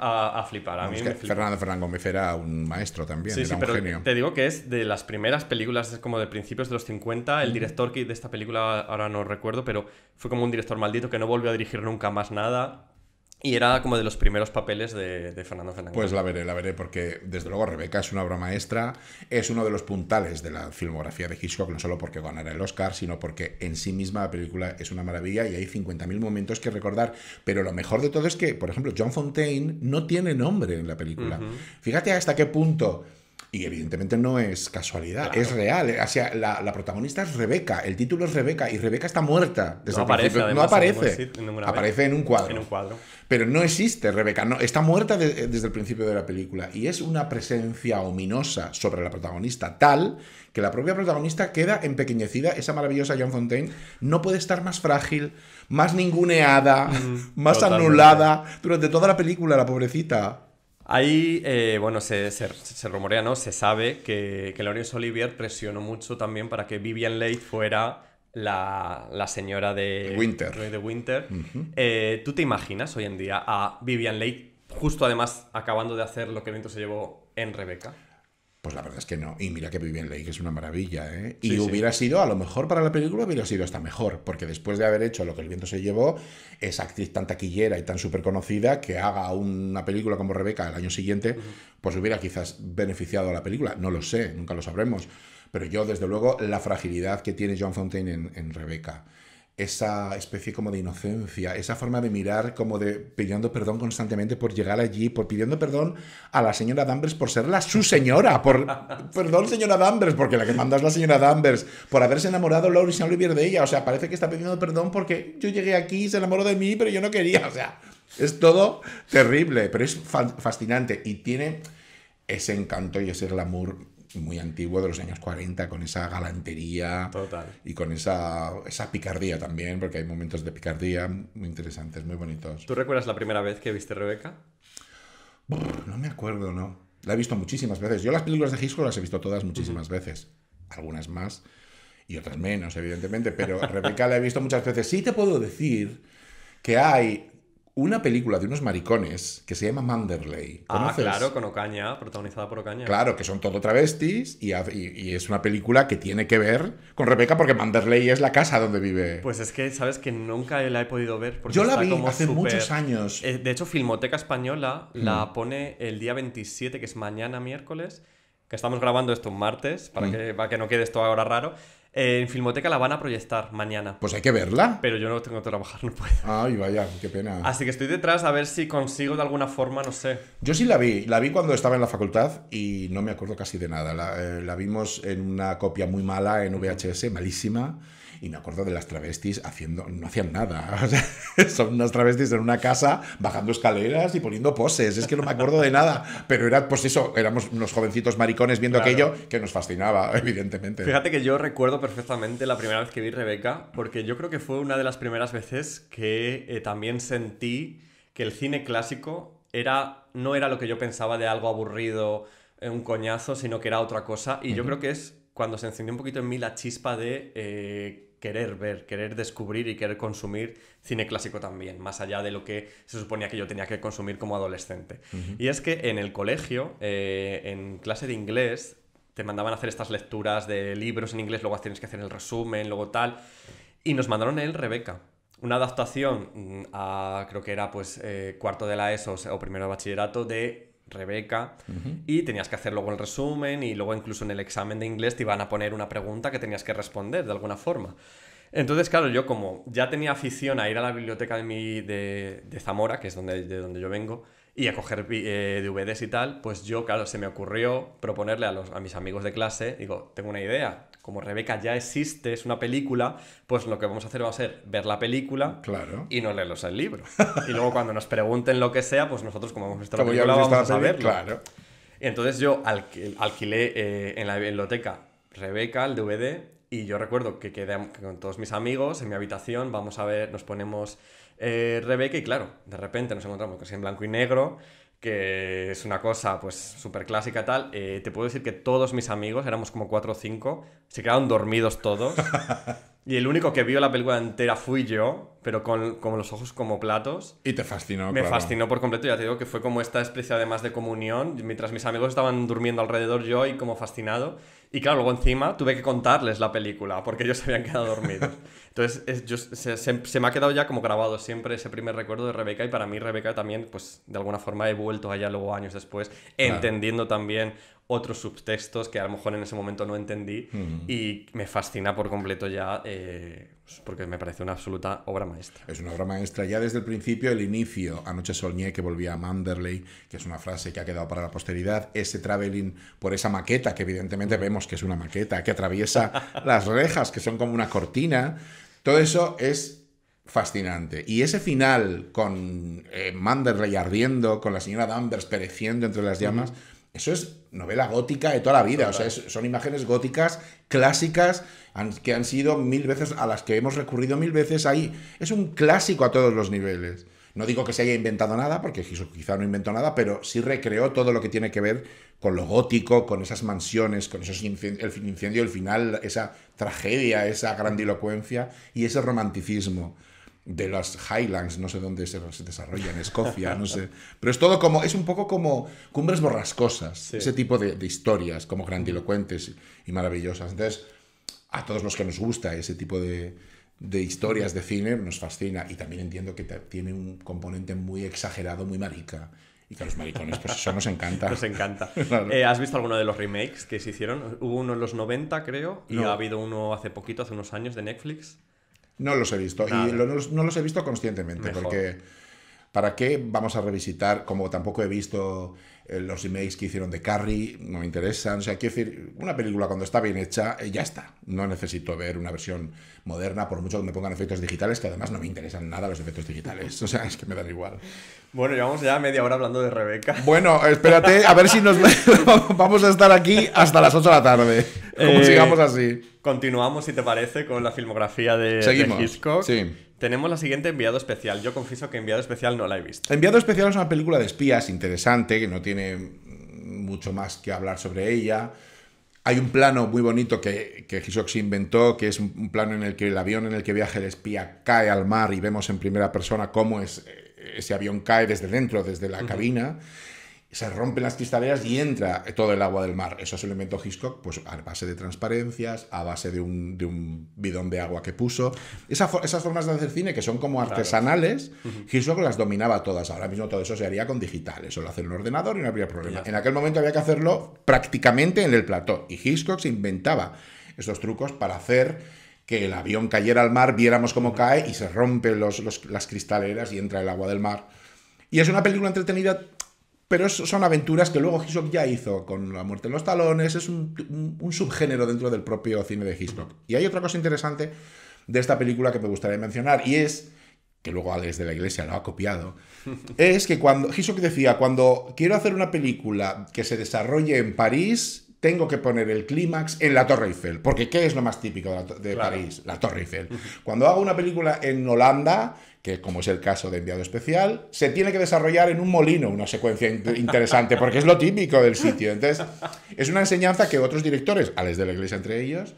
Speaker 3: a flipar. A mí
Speaker 4: Es
Speaker 3: me
Speaker 4: que
Speaker 3: flipa.
Speaker 4: Fernando Fernán Gómez era un maestro también,
Speaker 3: Sí,
Speaker 4: era
Speaker 3: sí,
Speaker 4: un
Speaker 3: pero
Speaker 4: genio.
Speaker 3: te digo que es de las primeras películas, es como de principios de los 50. El director de esta película, ahora no recuerdo, pero fue como un director maldito que no volvió a dirigir nunca más nada. Y era como de los primeros papeles de Fernando Fernández.
Speaker 4: Pues la veré, porque desde luego Rebeca es una obra maestra, es uno de los puntales de la filmografía de Hitchcock, no solo porque ganara el Oscar, sino porque en sí misma la película es una maravilla y hay 50.000 momentos que recordar. Pero lo mejor de todo es que, por ejemplo, John Fontaine no tiene nombre en la película. Fíjate hasta qué punto... Y evidentemente no es casualidad,
Speaker 3: Claro.
Speaker 4: es real. O sea, la protagonista es Rebeca, el título es Rebeca y Rebeca está muerta desde
Speaker 3: No
Speaker 4: el
Speaker 3: aparece,
Speaker 4: principio. No
Speaker 3: además, en ningún
Speaker 4: aparece,
Speaker 3: sitio, en ninguna vez.
Speaker 4: aparece en un cuadro.
Speaker 3: En un cuadro.
Speaker 4: Pero no existe Rebeca, no, está muerta desde el principio de la película. Y es una presencia ominosa sobre la protagonista tal que la propia protagonista queda empequeñecida. Esa maravillosa John Fontaine no puede estar más frágil, más ninguneada, más
Speaker 3: totalmente.
Speaker 4: anulada durante toda la película, la pobrecita.
Speaker 3: Ahí, bueno, se rumorea, ¿no? Se sabe que Laurence Olivier presionó mucho también para que Vivien Leigh fuera la señora de
Speaker 4: Winter.
Speaker 3: de Winter. ¿Tú te imaginas hoy en día a Vivien Leigh, justo además acabando de hacer lo que el viento se llevó en Rebecca?
Speaker 4: Pues la verdad es que no. Y mira que Vivien Leigh es una maravilla, ¿eh? Y
Speaker 3: Sí, sí.
Speaker 4: hubiera sido, a lo mejor para la película, hubiera sido hasta mejor. Porque después de haber hecho Lo que el viento se llevó, esa actriz tan taquillera y tan súper conocida, que haga una película como Rebecca el año siguiente, pues hubiera quizás beneficiado a la película. No lo sé, nunca lo sabremos. Pero yo, desde luego, la fragilidad que tiene Joan Fontaine en Rebecca, esa especie como de inocencia, esa forma de mirar como de pidiendo perdón constantemente por llegar allí, por pidiendo perdón a la señora Danvers por ser su señora, perdón señora Danvers, porque la que manda es la señora Danvers, por haberse enamorado Laurence Olivier de ella, o sea, parece que está pidiendo perdón porque yo llegué aquí y se enamoró de mí, pero yo no quería, o sea, es todo terrible, pero es fascinante y tiene ese encanto y ese glamour muy antiguo de los años 40, con esa galantería.
Speaker 3: Total.
Speaker 4: Y con esa picardía también, porque hay momentos de picardía muy interesantes, muy bonitos.
Speaker 3: ¿Tú recuerdas la primera vez que viste Rebecca?
Speaker 4: No me acuerdo, ¿no? La he visto muchísimas veces. Yo las películas de Hitchcock las he visto todas muchísimas veces. Algunas más y otras menos, evidentemente, pero Rebecca la he visto muchas veces. Sí te puedo decir que hay una película de unos maricones que se llama Manderley. ¿Conoces?
Speaker 3: Claro, con Ocaña, protagonizada por Ocaña.
Speaker 4: Claro, que son todo travestis y es una película que tiene que ver con Rebecca porque Manderley es la casa donde vive.
Speaker 3: Pues es que, ¿sabes? Que nunca la he podido ver. Porque
Speaker 4: Yo la
Speaker 3: está
Speaker 4: vi
Speaker 3: como
Speaker 4: hace muchos años.
Speaker 3: De hecho, Filmoteca Española la pone el día 27, que es mañana miércoles, que estamos grabando esto un martes, para que no quede esto ahora raro. En Filmoteca la van a proyectar mañana.
Speaker 4: Pues hay que verla.
Speaker 3: Pero yo no tengo que trabajar, no puedo.
Speaker 4: Ay, vaya, qué pena.
Speaker 3: Así que estoy detrás a ver si consigo de alguna forma, no sé.
Speaker 4: Yo sí la vi cuando estaba en la facultad y no me acuerdo casi de nada. La vimos en una copia muy mala en VHS, malísima, y me acuerdo de las travestis no hacían nada. O sea, son unas travestis en una casa bajando escaleras y poniendo poses. Es que no me acuerdo de nada. Pero era, pues eso, éramos unos jovencitos maricones viendo aquello que nos fascinaba, evidentemente.
Speaker 3: Fíjate que yo recuerdo perfectamente la primera vez que vi Rebecca, porque yo creo que fue una de las primeras veces que también sentí que el cine clásico no era lo que yo pensaba de algo aburrido, un coñazo, sino que era otra cosa. Y yo creo que es cuando se encendió un poquito en mí la chispa de querer ver, querer descubrir y querer consumir cine clásico también, más allá de lo que se suponía que yo tenía que consumir como adolescente. Y es que en el colegio, en clase de inglés, te mandaban a hacer estas lecturas de libros en inglés, luego tienes que hacer el resumen, luego tal, y nos mandaron el Rebecca. Una adaptación a, creo que era pues cuarto de la ESO o primero de bachillerato de Rebecca, y tenías que hacer luego el resumen y luego incluso en el examen de inglés te iban a poner una pregunta que tenías que responder de alguna forma. Entonces, claro, yo como ya tenía afición a ir a la biblioteca de Zamora, que es de donde yo vengo, y a coger DVDs y tal, pues yo, claro, se me ocurrió proponerle a mis amigos de clase, digo, tengo una idea, como Rebecca ya existe, es una película, pues lo que vamos a hacer va a ser ver la película y no leerlos el libro. Y luego cuando nos pregunten lo que sea, pues nosotros como hemos visto la película vamos a verlo.
Speaker 4: Claro.
Speaker 3: Y entonces yo alquilé en la biblioteca Rebecca, el DVD, y yo recuerdo que quedé con todos mis amigos en mi habitación, vamos a ver, nos ponemos Rebecca y claro, de repente nos encontramos casi en blanco y negro, que es una cosa pues súper clásica y tal. Te puedo decir que todos mis amigos, éramos como 4 o 5, se quedaron dormidos todos. Y el único que vio la película entera fui yo, pero con los ojos como platos.
Speaker 4: Y te fascinó,
Speaker 3: Me fascinó por completo, ya te digo que fue como esta especie además de comunión, mientras mis amigos estaban durmiendo alrededor yo y como fascinado. Y claro, luego encima tuve que contarles la película, porque ellos se habían quedado dormidos. Entonces se me ha quedado ya como grabado siempre ese primer recuerdo de Rebecca, y para mí Rebecca también, pues de alguna forma he vuelto allá luego años después, entendiendo también otros subtextos que a lo mejor en ese momento no entendí, y me fascina por completo ya, porque me parece una absoluta obra maestra.
Speaker 4: Es una obra maestra ya desde el principio, el inicio, anoche soñé que volvía a Manderley, que es una frase que ha quedado para la posteridad, ese traveling por esa maqueta, que evidentemente vemos que es una maqueta, que atraviesa las rejas, que son como una cortina, todo eso es fascinante. Y ese final con Manderley ardiendo, con la señora Danvers pereciendo entre las llamas, eso es novela gótica de toda la vida. Total. O sea, son imágenes góticas clásicas que han sido 1000 veces, a las que hemos recurrido 1000 veces. Ahí es un clásico a todos los niveles. No digo que se haya inventado nada, porque Hitchcock quizá no inventó nada, pero sí recreó todo lo que tiene que ver con lo gótico, con esas mansiones, con esos el incendio del final, esa tragedia, esa grandilocuencia y ese romanticismo de las Highlands, no sé dónde se desarrolla, en Escocia, no sé. Pero es todo como, es un poco como Cumbres Borrascosas,
Speaker 3: Sí.
Speaker 4: ese tipo de historias como grandilocuentes y maravillosas. Entonces, a todos los que nos gusta ese tipo de historias de cine nos fascina, y también entiendo que tiene un componente muy exagerado, muy marica, y que a los maricones pues eso nos encanta.
Speaker 3: Nos encanta.
Speaker 4: Claro.
Speaker 3: ¿Has visto alguno de los remakes que se hicieron? Hubo uno en los 90, creo, y
Speaker 4: No.
Speaker 3: ha habido uno hace poquito, hace unos años, de Netflix.
Speaker 4: No los he visto,
Speaker 3: Nada.
Speaker 4: y no los he visto conscientemente,
Speaker 3: Mejor.
Speaker 4: porque ¿para qué vamos a revisitar? Como tampoco he visto los remakes que hicieron de Carrie, no me interesan. O sea, quiero decir, una película cuando está bien hecha, ya está. No necesito ver una versión moderna, por mucho que me pongan efectos digitales, que además no me interesan nada los efectos digitales. O sea, es que me dan igual.
Speaker 3: Bueno, llevamos ya media hora hablando de Rebeca.
Speaker 4: Bueno, espérate, a ver si nos vamos a estar aquí hasta las 8 de la tarde. Como sigamos así.
Speaker 3: Continuamos, si te parece, con la filmografía de
Speaker 4: Seguimos,
Speaker 3: Hitchcock.
Speaker 4: sí.
Speaker 3: Tenemos la siguiente, Enviado Especial. Yo confieso que Enviado Especial no la he visto.
Speaker 4: Enviado Especial es una película de espías interesante, que no tiene mucho más que hablar sobre ella. Hay un plano muy bonito que Hitchcock se inventó, que es un plano en el que el avión en el que viaja el espía cae al mar y vemos en primera persona cómo ese avión cae desde dentro, desde la cabina. Se rompen las cristaleras y entra todo el agua del mar. Eso se lo inventó Hitchcock, pues a base de transparencias, a base de un bidón de agua que puso. Esas formas de hacer cine que son como artesanales, Hitchcock las dominaba todas. Ahora mismo todo eso se haría con digital. Eso lo hace en un ordenador y no habría problema. En aquel momento había que hacerlo prácticamente en el plató. Y Hitchcock se inventaba estos trucos para hacer que el avión cayera al mar, viéramos cómo cae y se rompen las cristaleras y entra el agua del mar. Y es una película entretenida, pero son aventuras que luego Hitchcock ya hizo con La muerte en los talones. Es un subgénero dentro del propio cine de Hitchcock. Y hay otra cosa interesante de esta película que me gustaría mencionar, y es, que luego Alex de la Iglesia lo ha copiado, es que cuando Hitchcock decía, cuando quiero hacer una película que se desarrolle en París, tengo que poner el clímax en la Torre Eiffel. Porque ¿qué es lo más típico de
Speaker 3: Claro.
Speaker 4: París? La Torre Eiffel. Cuando hago una película en Holanda, que como es el caso de Enviado Especial, se tiene que desarrollar en un molino, una secuencia interesante, porque es lo típico del sitio. Entonces, es una enseñanza que otros directores, Alex de la Iglesia entre ellos,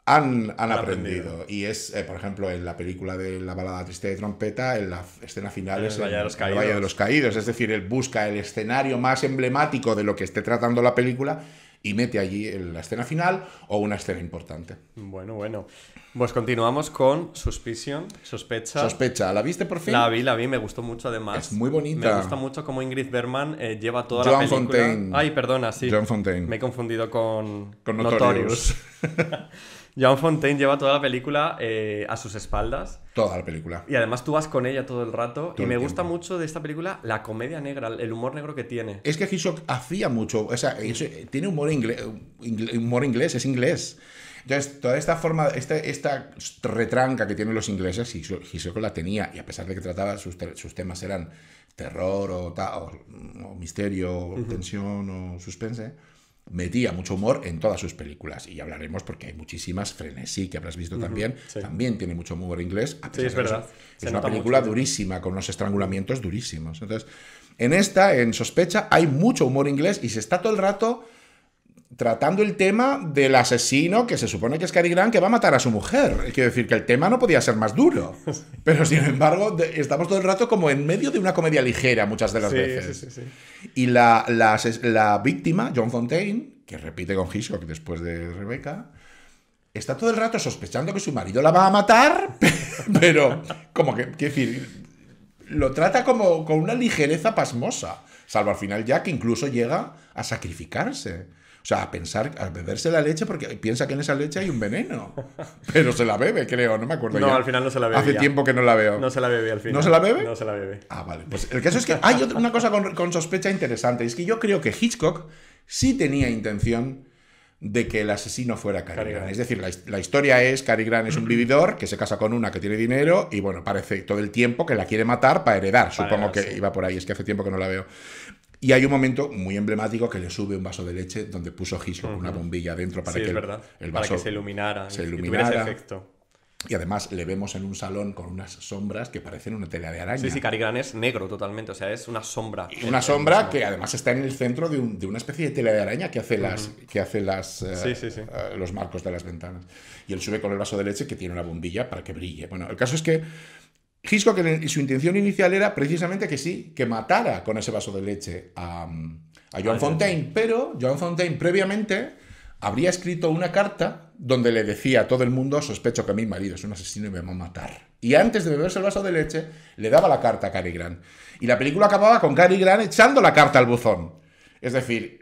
Speaker 4: han aprendido. Y es, por ejemplo, en la película de La balada triste de trompeta, en la escena final
Speaker 3: En
Speaker 4: es
Speaker 3: el Valle de los
Speaker 4: el
Speaker 3: Caídos.
Speaker 4: Valle de los Caídos. Es decir, él busca el escenario más emblemático de lo que esté tratando la película y mete allí la escena final o una escena importante.
Speaker 3: Bueno, bueno. Pues continuamos con Suspicion, Sospecha.
Speaker 4: Sospecha, ¿la viste por fin?
Speaker 3: La vi, me gustó mucho además.
Speaker 4: Es muy bonita.
Speaker 3: Me gusta mucho cómo Ingrid Bergman lleva toda la
Speaker 4: Joan
Speaker 3: película.
Speaker 4: Fontaine.
Speaker 3: Ay, perdona, sí.
Speaker 4: Joan Fontaine.
Speaker 3: Me he confundido con
Speaker 4: Notorious.
Speaker 3: Joan Fontaine lleva toda la película a sus espaldas.
Speaker 4: Toda la película.
Speaker 3: Y además tú vas con ella todo el rato.
Speaker 4: Todo
Speaker 3: y me
Speaker 4: el
Speaker 3: gusta
Speaker 4: tiempo.
Speaker 3: mucho de esta película la comedia negra, el humor negro que tiene.
Speaker 4: Es que Hitchcock hacía mucho, o sea, tiene humor inglés, es inglés. Entonces, toda esta forma, esta retranca que tienen los ingleses, Hitchcock la tenía, y a pesar de que trataba, sus temas eran terror o misterio, o tensión o suspense, metía mucho humor en todas sus películas. Y ya hablaremos porque hay muchísimas. Frenesí, que habrás visto también,
Speaker 3: sí.
Speaker 4: también tiene mucho humor inglés. A pesar
Speaker 3: Sí, es
Speaker 4: de eso,
Speaker 3: verdad. Se
Speaker 4: Es una
Speaker 3: nota
Speaker 4: película
Speaker 3: mucho.
Speaker 4: durísima, con unos estrangulamientos durísimos. Entonces, en Sospecha, hay mucho humor inglés y se está todo el rato tratando el tema del asesino, que se supone que es Cary Grant, que va a matar a su mujer. Quiero decir que el tema no podía ser más duro. Pero, sin embargo, estamos todo el rato como en medio de una comedia ligera muchas de las veces.
Speaker 3: Sí.
Speaker 4: Y la víctima, John Fontaine, que repite con Hitchcock después de Rebecca, está todo el rato sospechando que su marido la va a matar, pero como que, quiero decir, lo trata como con una ligereza pasmosa, salvo al final ya que incluso llega a sacrificarse. O sea, a beberse la leche porque piensa que en esa leche hay un veneno. Pero se la bebe, creo, no me acuerdo
Speaker 3: No,
Speaker 4: ya.
Speaker 3: al final no se la bebe
Speaker 4: Hace
Speaker 3: ya.
Speaker 4: tiempo que no la veo.
Speaker 3: No se la bebe al final.
Speaker 4: ¿No se la bebe?
Speaker 3: No se la bebe.
Speaker 4: Ah, vale. Pues el caso es que hay una cosa con Sospecha interesante. Es que yo creo que Hitchcock sí tenía intención de que el asesino fuera Cary
Speaker 3: Cary
Speaker 4: Grant.
Speaker 3: Grant.
Speaker 4: Es decir, la historia es Cary Grant es un vividor que se casa con una que tiene dinero y, bueno, parece todo el tiempo que la quiere matar para heredar. Supongo que
Speaker 3: sí.
Speaker 4: iba por ahí. Es que hace tiempo que no la veo. Y hay un momento muy emblemático que le sube un vaso de leche donde puso Hitchcock una bombilla dentro para
Speaker 3: Sí,
Speaker 4: que
Speaker 3: es verdad.
Speaker 4: el
Speaker 3: Para
Speaker 4: vaso
Speaker 3: que se iluminara.
Speaker 4: se
Speaker 3: y tuviera
Speaker 4: iluminara.
Speaker 3: ese efecto.
Speaker 4: Y además le vemos en un salón con unas sombras que parecen una tela de araña.
Speaker 3: Sí, sí, Cary Grant es negro totalmente, o sea, es una sombra.
Speaker 4: Y una sombra que además está en el centro de una especie de tela de araña que hace los marcos de las ventanas. Y él sube con el vaso de leche que tiene una bombilla para que brille. Bueno, el caso es que Hitchcock, su intención inicial era precisamente que matara con ese vaso de leche a Joan Fontaine, pero Joan Fontaine previamente habría escrito una carta donde le decía a todo el mundo: sospecho que mi marido es un asesino y me va a matar. Y antes de beberse el vaso de leche, le daba la carta a Cary Grant. Y la película acababa con Cary Grant echando la carta al buzón. Es decir,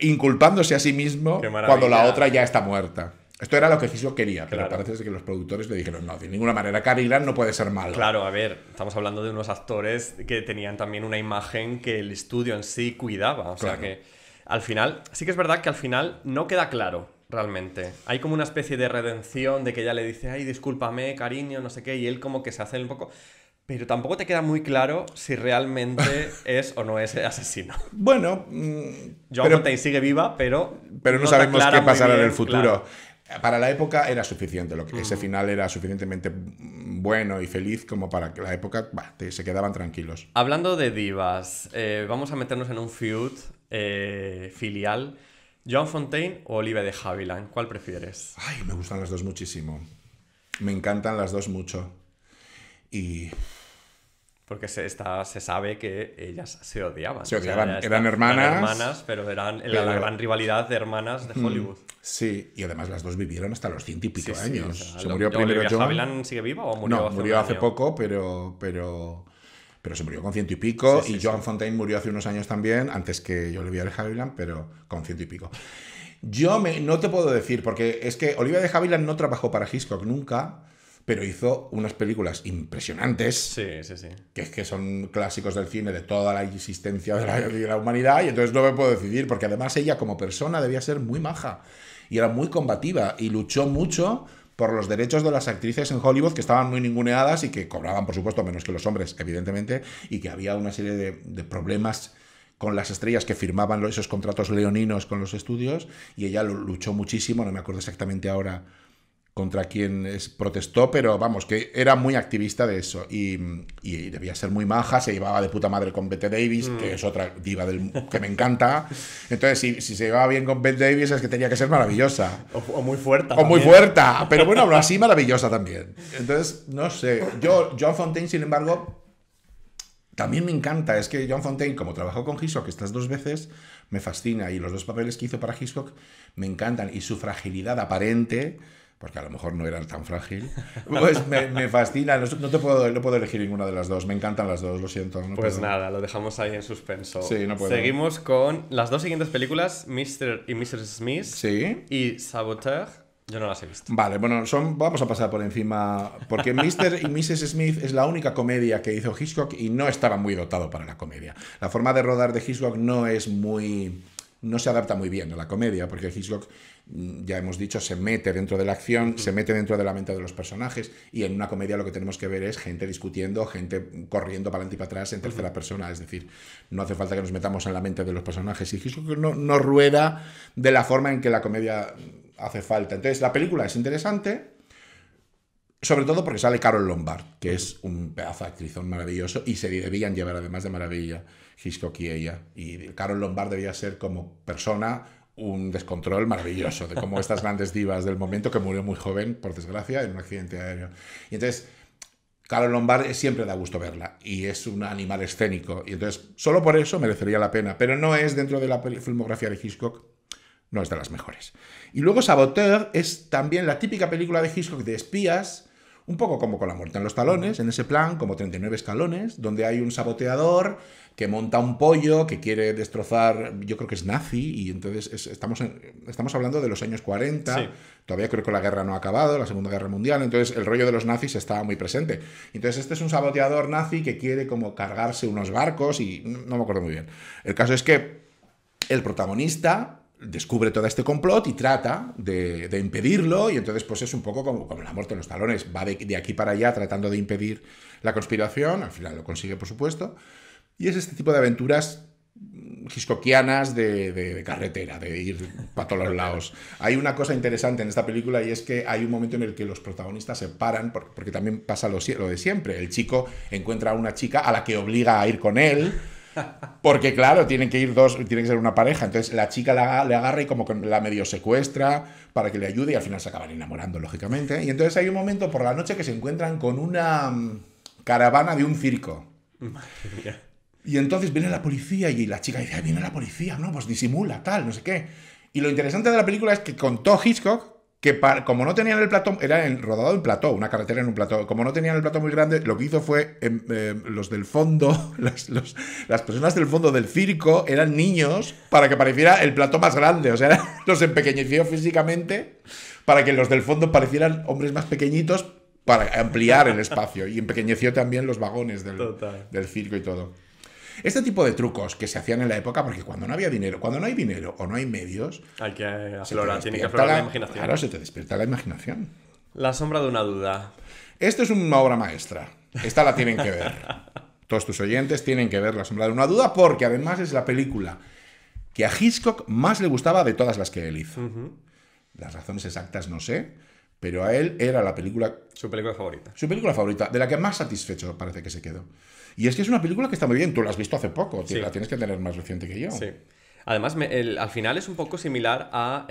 Speaker 4: inculpándose a sí mismo cuando la otra ya está muerta. Esto era lo que Hitchcock quería, pero parece que los productores le dijeron: no, de ninguna manera, Cary Grant no puede ser malo.
Speaker 3: Claro, a ver, estamos hablando de unos actores que tenían también una imagen que el estudio en sí cuidaba. O sea que al final, sí que es verdad que al final no queda claro realmente. Hay como una especie de redención de que ella le dice: ay, discúlpame, cariño, no sé qué, y él como que se hace un poco... Pero tampoco te queda muy claro si realmente es o no es asesino.
Speaker 4: Bueno,
Speaker 3: Joan Fontaine sigue viva, pero
Speaker 4: no sabemos qué pasará en el futuro.
Speaker 3: Claro.
Speaker 4: Para la época era suficiente, ese final era suficientemente bueno y feliz como para que la época se quedaban tranquilos.
Speaker 3: Hablando de divas, vamos a meternos en un feud filial. ¿Joan Fontaine o Olivia de Havilland? ¿Cuál prefieres?
Speaker 4: Ay, me gustan las dos muchísimo. Me encantan las dos mucho. Y...
Speaker 3: Porque se sabe que ellas se odiaban.
Speaker 4: Se odiaban,
Speaker 3: O sea,
Speaker 4: eran hermanas.
Speaker 3: Eran hermanas, pero eran la gran rivalidad de hermanas de Hollywood.
Speaker 4: Sí, y además las dos vivieron hasta los 100 y pico años.
Speaker 3: O sea,
Speaker 4: se murió primero
Speaker 3: ¿Olivia
Speaker 4: Joan.
Speaker 3: Havilland sigue viva o murió
Speaker 4: No,
Speaker 3: hace
Speaker 4: murió
Speaker 3: un
Speaker 4: hace
Speaker 3: año?
Speaker 4: poco, pero se murió con 100 y pico. Y Joan Fontaine murió hace unos años también, antes que Olivia de Havilland, pero con 100 y pico. No te puedo decir, porque es que Olivia de Havilland no trabajó para Hitchcock nunca, pero hizo unas películas impresionantes.
Speaker 3: Sí.
Speaker 4: Que son clásicos del cine de toda la existencia de la humanidad, y entonces no me puedo decidir, porque además ella como persona debía ser muy maja y era muy combativa y luchó mucho por los derechos de las actrices en Hollywood, que estaban muy ninguneadas y que cobraban, por supuesto, menos que los hombres, evidentemente, y que había una serie de problemas con las estrellas que firmaban esos contratos leoninos con los estudios, y ella luchó muchísimo, no me acuerdo exactamente ahora contra quien protestó, pero vamos, que era muy activista de eso y debía ser muy maja, se llevaba de puta madre con Bette Davis, que es otra diva que me encanta. Entonces, si se llevaba bien con Bette Davis, es que tenía que ser maravillosa.
Speaker 3: O muy fuerte.
Speaker 4: O muy fuerte, pero bueno, aún así maravillosa también. Entonces, no sé, Joan Fontaine, sin embargo, también me encanta. Es que Joan Fontaine, como trabajó con Hitchcock estas dos veces, me fascina, y los dos papeles que hizo para Hitchcock me encantan, y su fragilidad aparente, porque a lo mejor no era tan frágil, pues me fascina. No puedo elegir ninguna de las dos. Me encantan las dos, lo siento.
Speaker 3: Pues nada, lo dejamos ahí en suspenso.
Speaker 4: Sí, no puedo.
Speaker 3: Seguimos con las dos siguientes películas, Mr. y Mrs. Smith.
Speaker 4: Sí.
Speaker 3: Y Saboteur. Yo no las he visto.
Speaker 4: Vale, bueno, vamos a pasar por encima, porque Mr. y Mrs. Smith es la única comedia que hizo Hitchcock y no estaba muy dotado para la comedia. La forma de rodar de Hitchcock no se adapta muy bien a la comedia, porque Hitchcock, ya hemos dicho, se mete dentro de la acción, se mete dentro de la mente de los personajes, y en una comedia lo que tenemos que ver es gente discutiendo, gente corriendo para adelante y para atrás en tercera persona, es decir, no hace falta que nos metamos en la mente de los personajes, y Hitchcock no rueda de la forma en que la comedia hace falta. Entonces, la película es interesante, sobre todo porque sale Carole Lombard, que es un pedazo de actrizón maravilloso, y se debían llevar además de maravilla Hitchcock y ella. Y Carole Lombard debía ser como persona un descontrol maravilloso, de como estas grandes divas del momento, que murió muy joven, por desgracia, en un accidente aéreo. Y entonces, Carole Lombard siempre da gusto verla, y es un animal escénico, y entonces solo por eso merecería la pena, pero no es, dentro de la filmografía de Hitchcock, no es de las mejores. Y luego Saboteur es también la típica película de Hitchcock de espías, un poco como Con la muerte en los talones, en ese plan, como 39 escalones, donde hay un saboteador que monta un pollo, que quiere destrozar, yo creo que es nazi, y entonces estamos hablando de los años 40, sí. Todavía creo que la guerra no ha acabado, la Segunda Guerra Mundial, entonces el rollo de los nazis estaba muy presente. Entonces este es un saboteador nazi que quiere como cargarse unos barcos, y no me acuerdo muy bien. El caso es que el protagonista descubre todo este complot y trata de impedirlo, y entonces pues es un poco como La muerte en los talones, va de aquí para allá tratando de impedir la conspiración, al final lo consigue, por supuesto, y es este tipo de aventuras hitchcockianas de carretera, de ir para todos los lados. Hay una cosa interesante en esta película y es que hay un momento en el que los protagonistas se paran, porque también pasa lo de siempre. El chico encuentra a una chica a la que obliga a ir con él, porque claro, tienen que ir dos, tiene que ser una pareja. Entonces la chica le agarra y como que la medio secuestra para que le ayude y al final se acaban enamorando, lógicamente. Y entonces hay un momento por la noche que se encuentran con una caravana de un circo.
Speaker 3: Madre mía.
Speaker 4: Y entonces viene la policía y la chica dice, viene la policía, no, pues disimula, tal, no sé qué. Y lo interesante de la película es que contó Hitchcock que como no tenían el plató, era rodado en plató, una carretera en un plató, como no tenían el plató muy grande, lo que hizo fue, los del fondo, las personas del fondo del circo eran niños para que pareciera el plató más grande, o sea, los empequeñeció físicamente para que los del fondo parecieran hombres más pequeñitos para ampliar el espacio, y empequeñeció también los vagones del circo y todo. Este tipo de trucos que se hacían en la época, porque cuando no había dinero, cuando no hay dinero o no hay medios,
Speaker 3: Hay que aflorar, tiene que aflorar la imaginación.
Speaker 4: Claro, se te despierta la imaginación.
Speaker 3: La sombra de una duda.
Speaker 4: Esto es una obra maestra. Esta la tienen que ver. Todos tus oyentes tienen que ver La sombra de una duda, porque además es la película que a Hitchcock más le gustaba de todas las que él hizo. Las razones exactas no sé, pero a él era la película...
Speaker 3: Su película favorita.
Speaker 4: Su película favorita, de la que más satisfecho parece que se quedó. Y es que es una película que está muy bien. Tú la has visto hace poco. Sí. La tienes que tener más reciente que yo.
Speaker 3: Sí. Además, al final es un poco similar a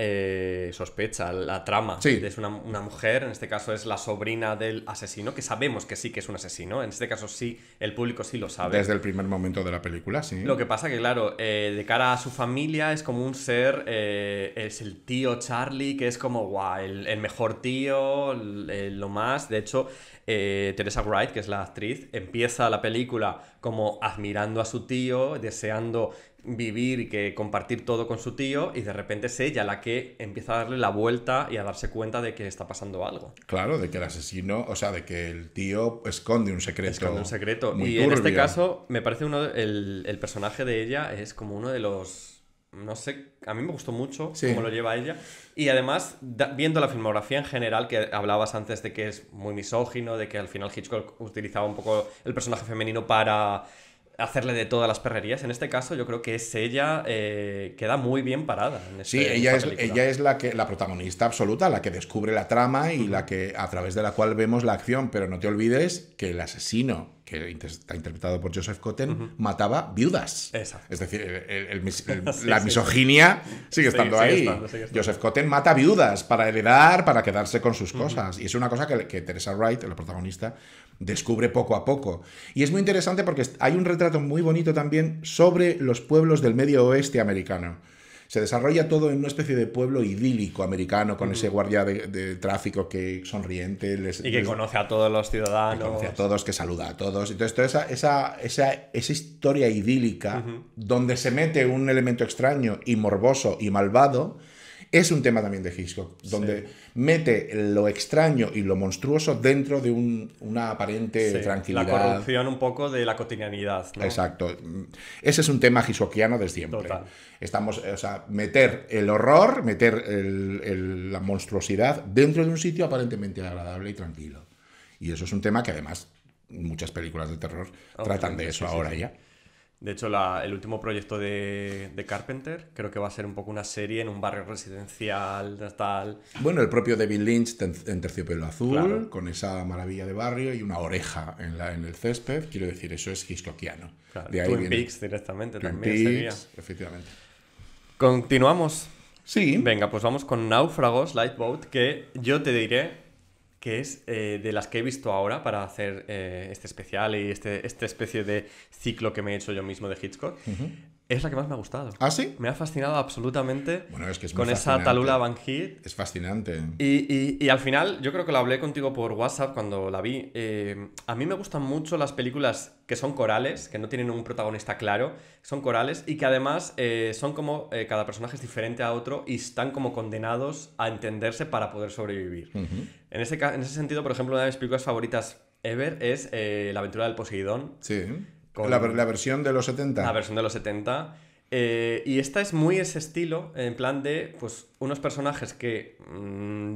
Speaker 3: Sospecha, la trama.
Speaker 4: Sí.
Speaker 3: Es una mujer, en este caso es la sobrina del asesino, que sabemos que sí que es un asesino. En este caso sí, el público sí lo sabe.
Speaker 4: Desde el primer momento de la película, sí.
Speaker 3: Lo que pasa que, claro, de cara a su familia es como un ser, es el tío Charlie, que es como, guau, el mejor tío, lo más. De hecho, Teresa Wright, que es la actriz, empieza la película como admirando a su tío, deseando vivir y que compartir todo con su tío, y de repente es ella la que empieza a darle la vuelta y a darse cuenta de que está pasando algo.
Speaker 4: Claro, de que el asesino, o sea, de que el tío esconde un secreto.
Speaker 3: Esconde un secreto.
Speaker 4: Muy
Speaker 3: y
Speaker 4: turbio.
Speaker 3: En este caso, me parece el personaje de ella es como uno de los... No sé, a mí me gustó mucho cómo lo lleva ella. Y además, viendo la filmografía en general, que hablabas antes de que es muy misógino, de que al final Hitchcock utilizaba un poco el personaje femenino para hacerle de todas las perrerías. En este caso, yo creo que es ella, queda muy bien parada.
Speaker 4: Sí, ella es la protagonista absoluta, la que descubre la trama y la que, a través de la cual vemos la acción. Pero no te olvides que el asesino, que está interpretado por Joseph Cotten, mataba viudas.
Speaker 3: Exacto.
Speaker 4: Es decir, la misoginia sigue estando ahí. Joseph Cotten mata viudas para heredar, para quedarse con sus cosas. Y es una cosa que Teresa Wright, la protagonista, descubre poco a poco. Y es muy interesante porque hay un retrato muy bonito también sobre los pueblos del medio oeste americano. Se desarrolla todo en una especie de pueblo idílico americano, con ese guardia de tráfico que sonriente.
Speaker 3: Y que conoce a todos los ciudadanos.
Speaker 4: Que conoce a todos, que saluda a todos. Entonces, toda esa historia idílica, donde se mete un elemento extraño y morboso y malvado, es un tema también de Hitchcock, donde mete lo extraño y lo monstruoso dentro de una aparente tranquilidad.
Speaker 3: La corrupción un poco de la cotidianidad, ¿no?
Speaker 4: Exacto. Ese es un tema hitchcockiano de siempre.
Speaker 3: Total.
Speaker 4: Meter el horror, meter la monstruosidad dentro de un sitio aparentemente agradable y tranquilo. Y eso es un tema que además muchas películas de terror tratan de eso ahora ya.
Speaker 3: De hecho, el último proyecto de Carpenter creo que va a ser un poco una serie en un barrio residencial, tal.
Speaker 4: Bueno, el propio David Lynch en Terciopelo Azul,
Speaker 3: claro,
Speaker 4: con esa maravilla de barrio y una oreja en el césped. Quiero decir, eso es hitchcockiano.
Speaker 3: Claro.
Speaker 4: De ahí
Speaker 3: Twin
Speaker 4: viene.
Speaker 3: Peaks directamente
Speaker 4: Twin
Speaker 3: también
Speaker 4: Peaks,
Speaker 3: sería.
Speaker 4: efectivamente.
Speaker 3: Continuamos.
Speaker 4: Sí.
Speaker 3: Venga, pues vamos con Náufragos, Lifeboat, que yo te diré que es de las que he visto ahora para hacer este especial y esta especie de ciclo que me he hecho yo mismo de Hitchcock. Es la que más me ha gustado.
Speaker 4: ¿Ah, sí?
Speaker 3: Me ha fascinado absolutamente.
Speaker 4: Bueno, es que es muy
Speaker 3: con
Speaker 4: fascinante.
Speaker 3: esa Tallulah Bankhead.
Speaker 4: Es fascinante.
Speaker 3: Y al final, yo creo que lo hablé contigo por WhatsApp cuando la vi. A mí me gustan mucho las películas que son corales, que no tienen un protagonista claro, son corales y que además son como cada personaje es diferente a otro y están como condenados a entenderse para poder sobrevivir. En ese sentido, por ejemplo, una de mis películas favoritas ever es La aventura del Poseidón.
Speaker 4: Sí. La versión de los 70.
Speaker 3: La versión de los 70. Y esta es muy ese estilo, en plan de, pues, unos personajes que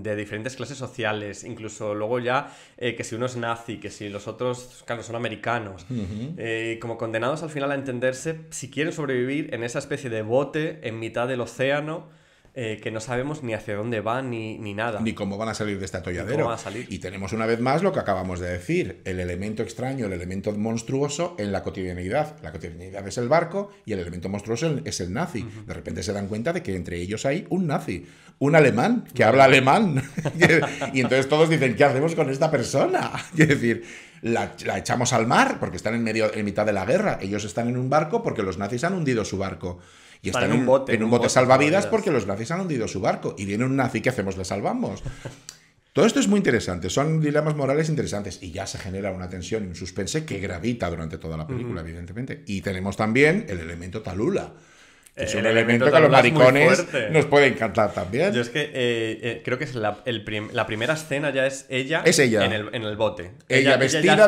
Speaker 3: de diferentes clases sociales, incluso luego ya que si uno es nazi, que si los otros, claro, son americanos, como condenados al final a entenderse si quieren sobrevivir en esa especie de bote en mitad del océano, que no sabemos ni hacia dónde van ni nada.
Speaker 4: Ni cómo van a salir de este atolladero.
Speaker 3: cómo van a salir.
Speaker 4: Y tenemos una vez más lo que acabamos de decir, el elemento extraño, el elemento monstruoso en la cotidianidad. La cotidianidad es el barco y el elemento monstruoso es el nazi. De repente se dan cuenta de que entre ellos hay un nazi, un alemán que habla alemán. Y entonces todos dicen, ¿qué hacemos con esta persona? Es decir, la echamos al mar porque están en mitad de la guerra. Ellos están en un barco porque los nazis han hundido su barco. Y están en un bote salvavidas porque los nazis han hundido su barco. Y viene un nazi, ¿qué hacemos? ¿Le salvamos? Todo esto es muy interesante. Son dilemas morales interesantes. Y ya se genera una tensión y un suspense que gravita durante toda la película, evidentemente. Y tenemos también el elemento Talula. Que es un elemento que a los maricones nos puede encantar también.
Speaker 3: Yo es que creo que es la primera escena ya es ella, en el bote.
Speaker 4: Ella vestida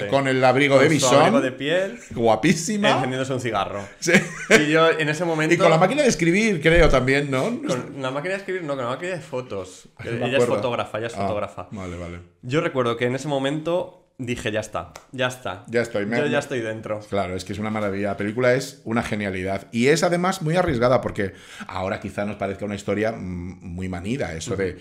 Speaker 4: con el abrigo de bisón.
Speaker 3: Su abrigo de piel.
Speaker 4: Guapísima.
Speaker 3: Encendiéndose un cigarro.
Speaker 4: Sí.
Speaker 3: Y yo en ese momento...
Speaker 4: Y con la máquina de escribir, creo, también, ¿no?
Speaker 3: Con la máquina de escribir, no, con la máquina de fotos.
Speaker 4: No me
Speaker 3: Ella es
Speaker 4: acuerdo.
Speaker 3: fotógrafa.
Speaker 4: Vale.
Speaker 3: Yo recuerdo que en ese momento dije, ya está.
Speaker 4: Ya estoy.
Speaker 3: Yo ya estoy dentro.
Speaker 4: Claro, es que es una maravilla. La película es una genialidad. Y es además muy arriesgada porque ahora quizá nos parezca una historia muy manida. Eso de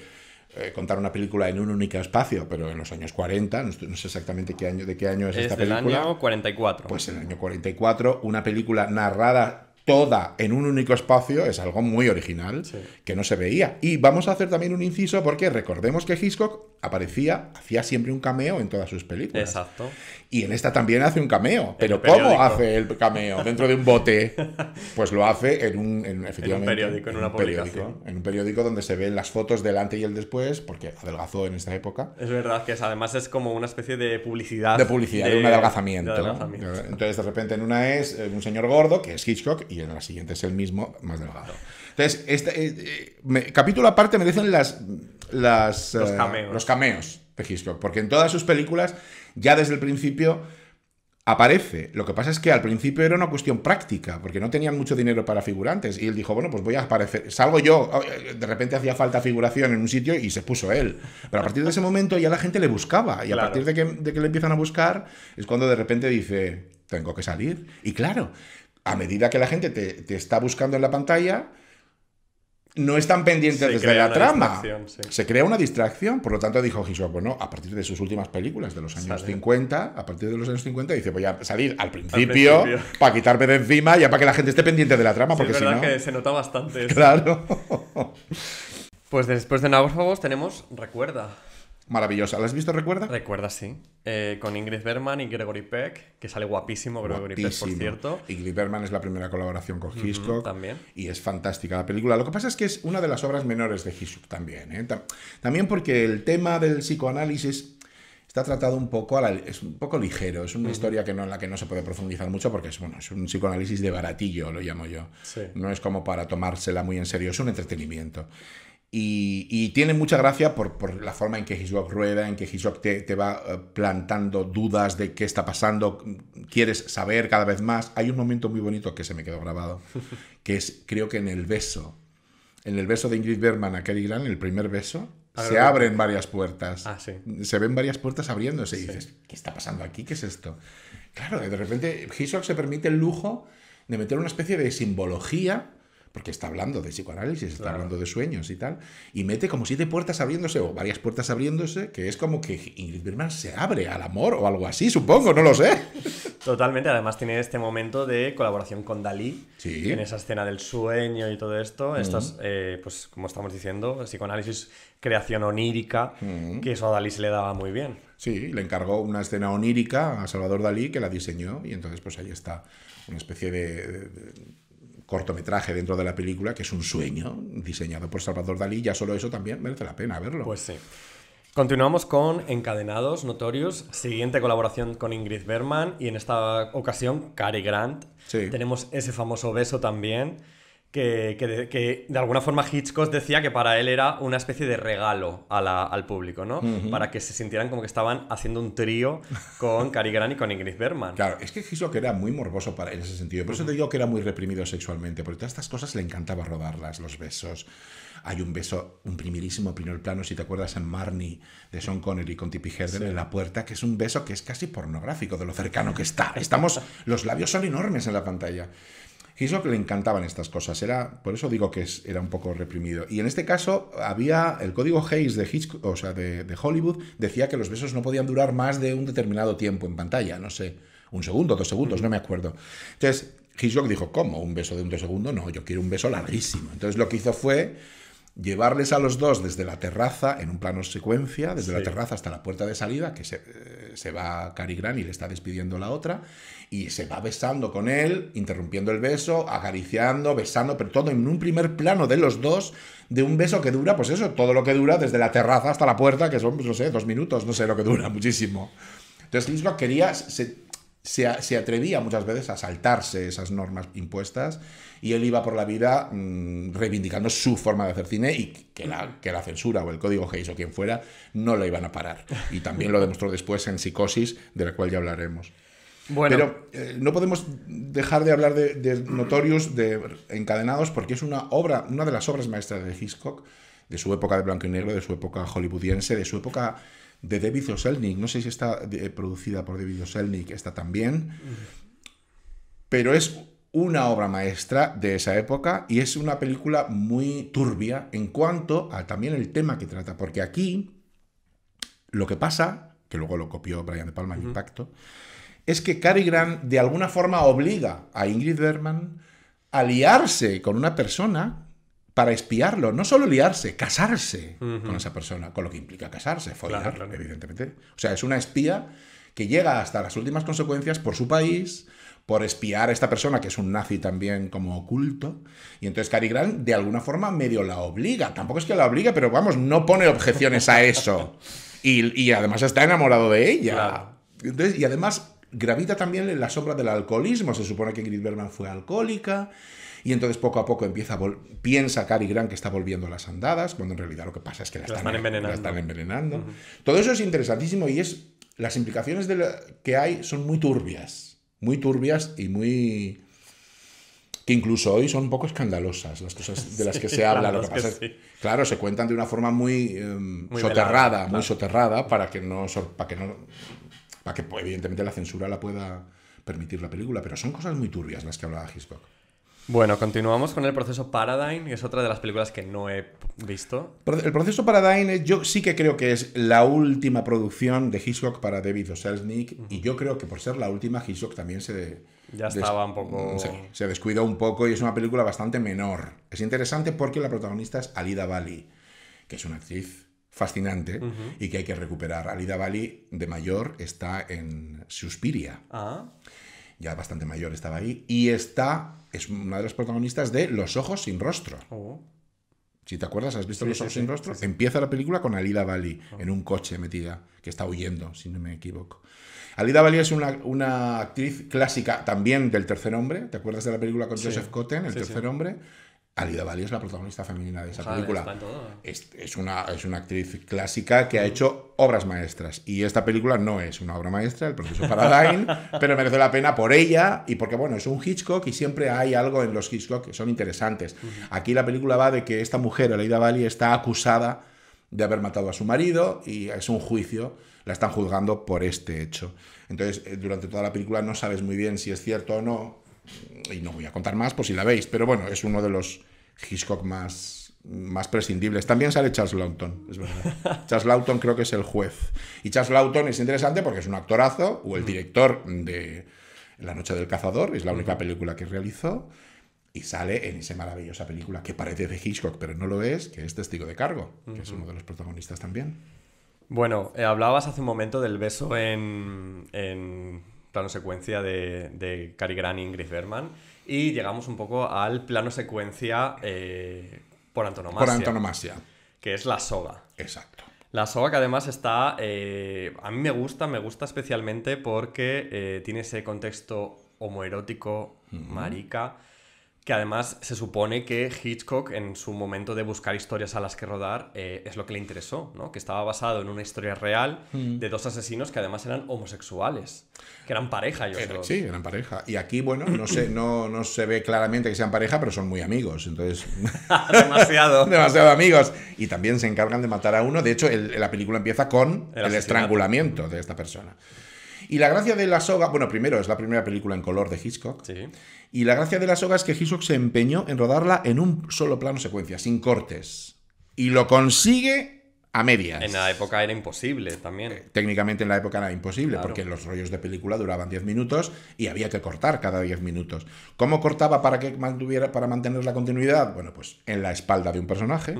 Speaker 4: contar una película en un único espacio, pero en los años 40, no sé exactamente de qué año es esta película.
Speaker 3: Es del año 44.
Speaker 4: Pues en el año 44, una película narrada toda en un único espacio es algo muy original, que no se veía. Y vamos a hacer también un inciso porque recordemos que Hitchcock hacía siempre un cameo en todas sus películas.
Speaker 3: Exacto.
Speaker 4: Y en esta también hace un cameo. Pero ¿cómo hace el cameo? ¿Dentro de un bote? Pues lo hace efectivamente,
Speaker 3: en un periódico, en una publicación.
Speaker 4: En un periódico donde se ven las fotos del antes y el después, porque adelgazó en esta época.
Speaker 3: Es verdad que además es como una especie de publicidad.
Speaker 4: De un adelgazamiento. Entonces, de repente, en una es un señor gordo, que es Hitchcock, y en la siguiente es el mismo, más delgado. Entonces, capítulo aparte merecen los cameos de Hitchcock, porque en todas sus películas, ya desde el principio, aparece. Lo que pasa es que al principio era una cuestión práctica, porque no tenían mucho dinero para figurantes, y él dijo, bueno, pues voy a aparecer, salgo yo, de repente hacía falta figuración en un sitio y se puso él. Pero a partir de ese momento ya la gente le buscaba, y a partir de que le empiezan a buscar, es cuando de repente dice, tengo que salir. Y claro, a medida que la gente te está buscando en la pantalla, no están pendientes desde la trama. Se crea una distracción. Por lo tanto, dijo Hitchcock, bueno, a partir de sus últimas películas de los años 50, a partir de los años 50, dice, voy a salir al principio para quitarme de encima, ya para que la gente esté pendiente de la trama, porque
Speaker 3: es verdad
Speaker 4: si no...
Speaker 3: que se nota bastante eso.
Speaker 4: Claro.
Speaker 3: Pues después de Náufragos tenemos Recuerda.
Speaker 4: Maravillosa. ¿La has visto, Recuerda?
Speaker 3: Recuerda, sí. Con Ingrid Bergman y Gregory Peck, que sale guapísimo, Gregory Peck, por cierto.
Speaker 4: Ingrid Bergman es la primera colaboración con Hitchcock.
Speaker 3: También.
Speaker 4: Y es fantástica la película. Lo que pasa es que es una de las obras menores de Hitchcock también. También porque el tema del psicoanálisis está tratado un poco, es un poco ligero. Es una historia en la que no se puede profundizar mucho porque es un psicoanálisis de baratillo, lo llamo yo.
Speaker 3: Sí.
Speaker 4: No es como para tomársela muy en serio, es un entretenimiento. Y tiene mucha gracia por la forma en que Hitchcock rueda, en que Hitchcock te va plantando dudas de qué está pasando, quieres saber cada vez más. Hay un momento muy bonito que se me quedó grabado, que es, creo que en el beso de Ingrid Bergman a Cary Grant, el primer beso, se abren varias puertas.
Speaker 3: Sí.
Speaker 4: Se ven varias puertas abriéndose y dices, ¿qué está pasando aquí? ¿Qué es esto? Claro, de repente Hitchcock se permite el lujo de meter una especie de simbología, porque está hablando de psicoanálisis, está hablando de sueños y tal, y mete como 7 puertas abriéndose, o varias puertas abriéndose, que es como que Ingrid Bergman se abre al amor, o algo así, supongo, no lo sé.
Speaker 3: Totalmente, además tiene este momento de colaboración con Dalí,
Speaker 4: Sí.
Speaker 3: en esa escena del sueño y todo esto. Estas, pues como estamos diciendo, psicoanálisis, creación onírica, que eso a Dalí se le daba muy bien.
Speaker 4: Sí, le encargó una escena onírica a Salvador Dalí, que la diseñó, y entonces pues ahí está una especie de cortometraje dentro de la película, que es un sueño diseñado por Salvador Dalí. Ya solo eso también merece la pena verlo.
Speaker 3: Pues sí. Continuamos con Encadenados, Notorious, siguiente colaboración con Ingrid Bergman y en esta ocasión Cary Grant.
Speaker 4: Sí.
Speaker 3: Tenemos ese famoso beso también, que de alguna forma Hitchcock decía que para él era una especie de regalo al público, ¿no? Para que se sintieran como que estaban haciendo un trío con Cary Grant y con Ingrid Bergman.
Speaker 4: Claro, es que Hitchcock era muy morboso en ese sentido. Por eso te digo que era muy reprimido sexualmente, porque todas estas cosas le encantaba rodarlas, los besos. Hay un beso, un primerísimo primer plano, si te acuerdas, en Marnie, de Sean Connery con Tippi Hedren en la puerta, que es un beso que es casi pornográfico de lo cercano que está. Los labios son enormes en la pantalla. Hitchcock le encantaban estas cosas, por eso digo que era un poco reprimido. Y en este caso había el código Hays de Hitchcock, o sea, de Hollywood, decía que los besos no podían durar más de un determinado tiempo en pantalla, no sé, 1 segundo, 2 segundos, no me acuerdo. Entonces, Hitchcock dijo, ¿cómo? ¿Un beso de 1 segundo? No, yo quiero un beso larguísimo. Entonces lo que hizo fue llevarles a los dos desde la terraza, en un plano secuencia, desde la terraza hasta la puerta de salida, que se va Cary Grant y le está despidiendo la otra, y se va besando con él, interrumpiendo el beso, acariciando, besando, pero todo en un primer plano de los dos, de un beso que dura, pues eso, todo lo que dura desde la terraza hasta la puerta, que son, pues, no sé, 2 minutos, no sé lo que dura, muchísimo. Entonces Hitchcock quería... Se atrevía muchas veces a saltarse esas normas impuestas y él iba por la vida reivindicando su forma de hacer cine y que la censura o el código Hays o quien fuera no lo iban a parar. Y también lo demostró después en Psicosis, de la cual ya hablaremos. Bueno. Pero no podemos dejar de hablar de Notorious, de Encadenados, porque es una de las obras maestras de Hitchcock, de su época de blanco y negro, de su época hollywoodiense, de su época... de David O. Selznick, no sé si está producida por David O. Selznick, está también, pero es una obra maestra de esa época y es una película muy turbia en cuanto a también el tema que trata, porque aquí lo que pasa, que luego lo copió Brian De Palma en Impacto, es que Cary Grant de alguna forma obliga a Ingrid Bergman a liarse con una persona para espiarlo, no solo liarse, casarse con esa persona, con lo que implica casarse, follar, claro. Evidentemente. O sea, es una espía que llega hasta las últimas consecuencias por su país, por espiar a esta persona, que es un nazi también como oculto, y entonces Cary Grant de alguna forma medio la obliga, tampoco es que la obligue, pero vamos, no pone objeciones a eso, y además está enamorado de ella. Claro. Entonces, y además gravita también en la sombra del alcoholismo, se supone que Ingrid Bergman fue alcohólica, y entonces poco a poco piensa Cary Grant que está volviendo a las andadas, cuando en realidad lo que pasa es que la están envenenando. Todo eso es interesantísimo y las implicaciones que hay son muy turbias y muy... que incluso hoy son un poco escandalosas las cosas de las que se habla. Lo que pasa es claro, se cuentan de una forma muy soterrada, muy soterrada para que evidentemente la censura la pueda permitir la película, pero son cosas muy turbias las que hablaba Hitchcock.
Speaker 3: Bueno, continuamos con el proceso Paradigm, que es otra de las películas que no he visto.
Speaker 4: El proceso Paradigm, yo sí que creo que es la última producción de Hitchcock para David O. Selznick, y yo creo que por ser la última, Hitchcock también
Speaker 3: estaba un poco...
Speaker 4: se descuidó un poco y es una película bastante menor. Es interesante porque la protagonista es Alida Valli, que es una actriz fascinante y que hay que recuperar. Alida Valli, de mayor, está en Suspiria. Ya bastante mayor estaba ahí. Y es una de las protagonistas de Los ojos sin rostro. Si te acuerdas, ¿has visto Los ojos sin rostro? Sí. Empieza la película con Alida Valli en un coche metida, que está huyendo, si no me equivoco. Alida Valli es una actriz clásica también del Tercer Hombre. ¿Te acuerdas de la película con Joseph Cotten, El Tercer Hombre? Alida Valli es la protagonista femenina de esa película. Es una actriz clásica que ha hecho obras maestras. Y esta película no es una obra maestra, el proceso Paradigm, pero merece la pena por ella y porque, bueno, es un Hitchcock y siempre hay algo en los Hitchcock que son interesantes. Aquí la película va de que esta mujer, Alida Valli, está acusada de haber matado a su marido y es un juicio, la están juzgando por este hecho. Entonces, durante toda la película no sabes muy bien si es cierto o no, y no voy a contar más por si la veis, pero bueno, es uno de los Hitchcock más prescindibles. También sale Charles Laughton, es verdad. Charles Laughton creo que es el juez. Y Charles Laughton es interesante porque es un actorazo, o el director de La noche del cazador, es la única película que realizó, y sale en esa maravillosa película que parece de Hitchcock, pero no lo es, que es Testigo de cargo, que es uno de los protagonistas también.
Speaker 3: Bueno, hablabas hace un momento del beso en plano secuencia de Cary Grant y Ingrid Bergman, y llegamos un poco al plano secuencia por antonomasia.
Speaker 4: Por antonomasia.
Speaker 3: Que es la soga.
Speaker 4: Exacto.
Speaker 3: La soga que además está... a mí me gusta especialmente porque tiene ese contexto homoerótico, marica, Que además se supone que Hitchcock, en su momento de buscar historias a las que rodar, es lo que le interesó, ¿no? Que estaba basado en una historia real de dos asesinos que además eran homosexuales, que eran pareja ellos dos.
Speaker 4: Sí, eran pareja. Y aquí, bueno, no se ve claramente que sean pareja, pero son muy amigos. Entonces,
Speaker 3: Demasiado.
Speaker 4: demasiado amigos. Y también se encargan de matar a uno. De hecho, la película empieza con el estrangulamiento de esta persona. Y la gracia de La soga, bueno, primero es la primera película en color de Hitchcock.
Speaker 3: Sí.
Speaker 4: Y la gracia de La soga es que Hitchcock se empeñó en rodarla en un solo plano secuencia, sin cortes. Y lo consigue a medias.
Speaker 3: En la época era imposible también.
Speaker 4: Técnicamente en la época era imposible,
Speaker 3: Claro.
Speaker 4: porque los rollos de película duraban 10 minutos y había que cortar cada 10 minutos. ¿Cómo cortaba para mantener la continuidad? Bueno, pues en la espalda de un personaje.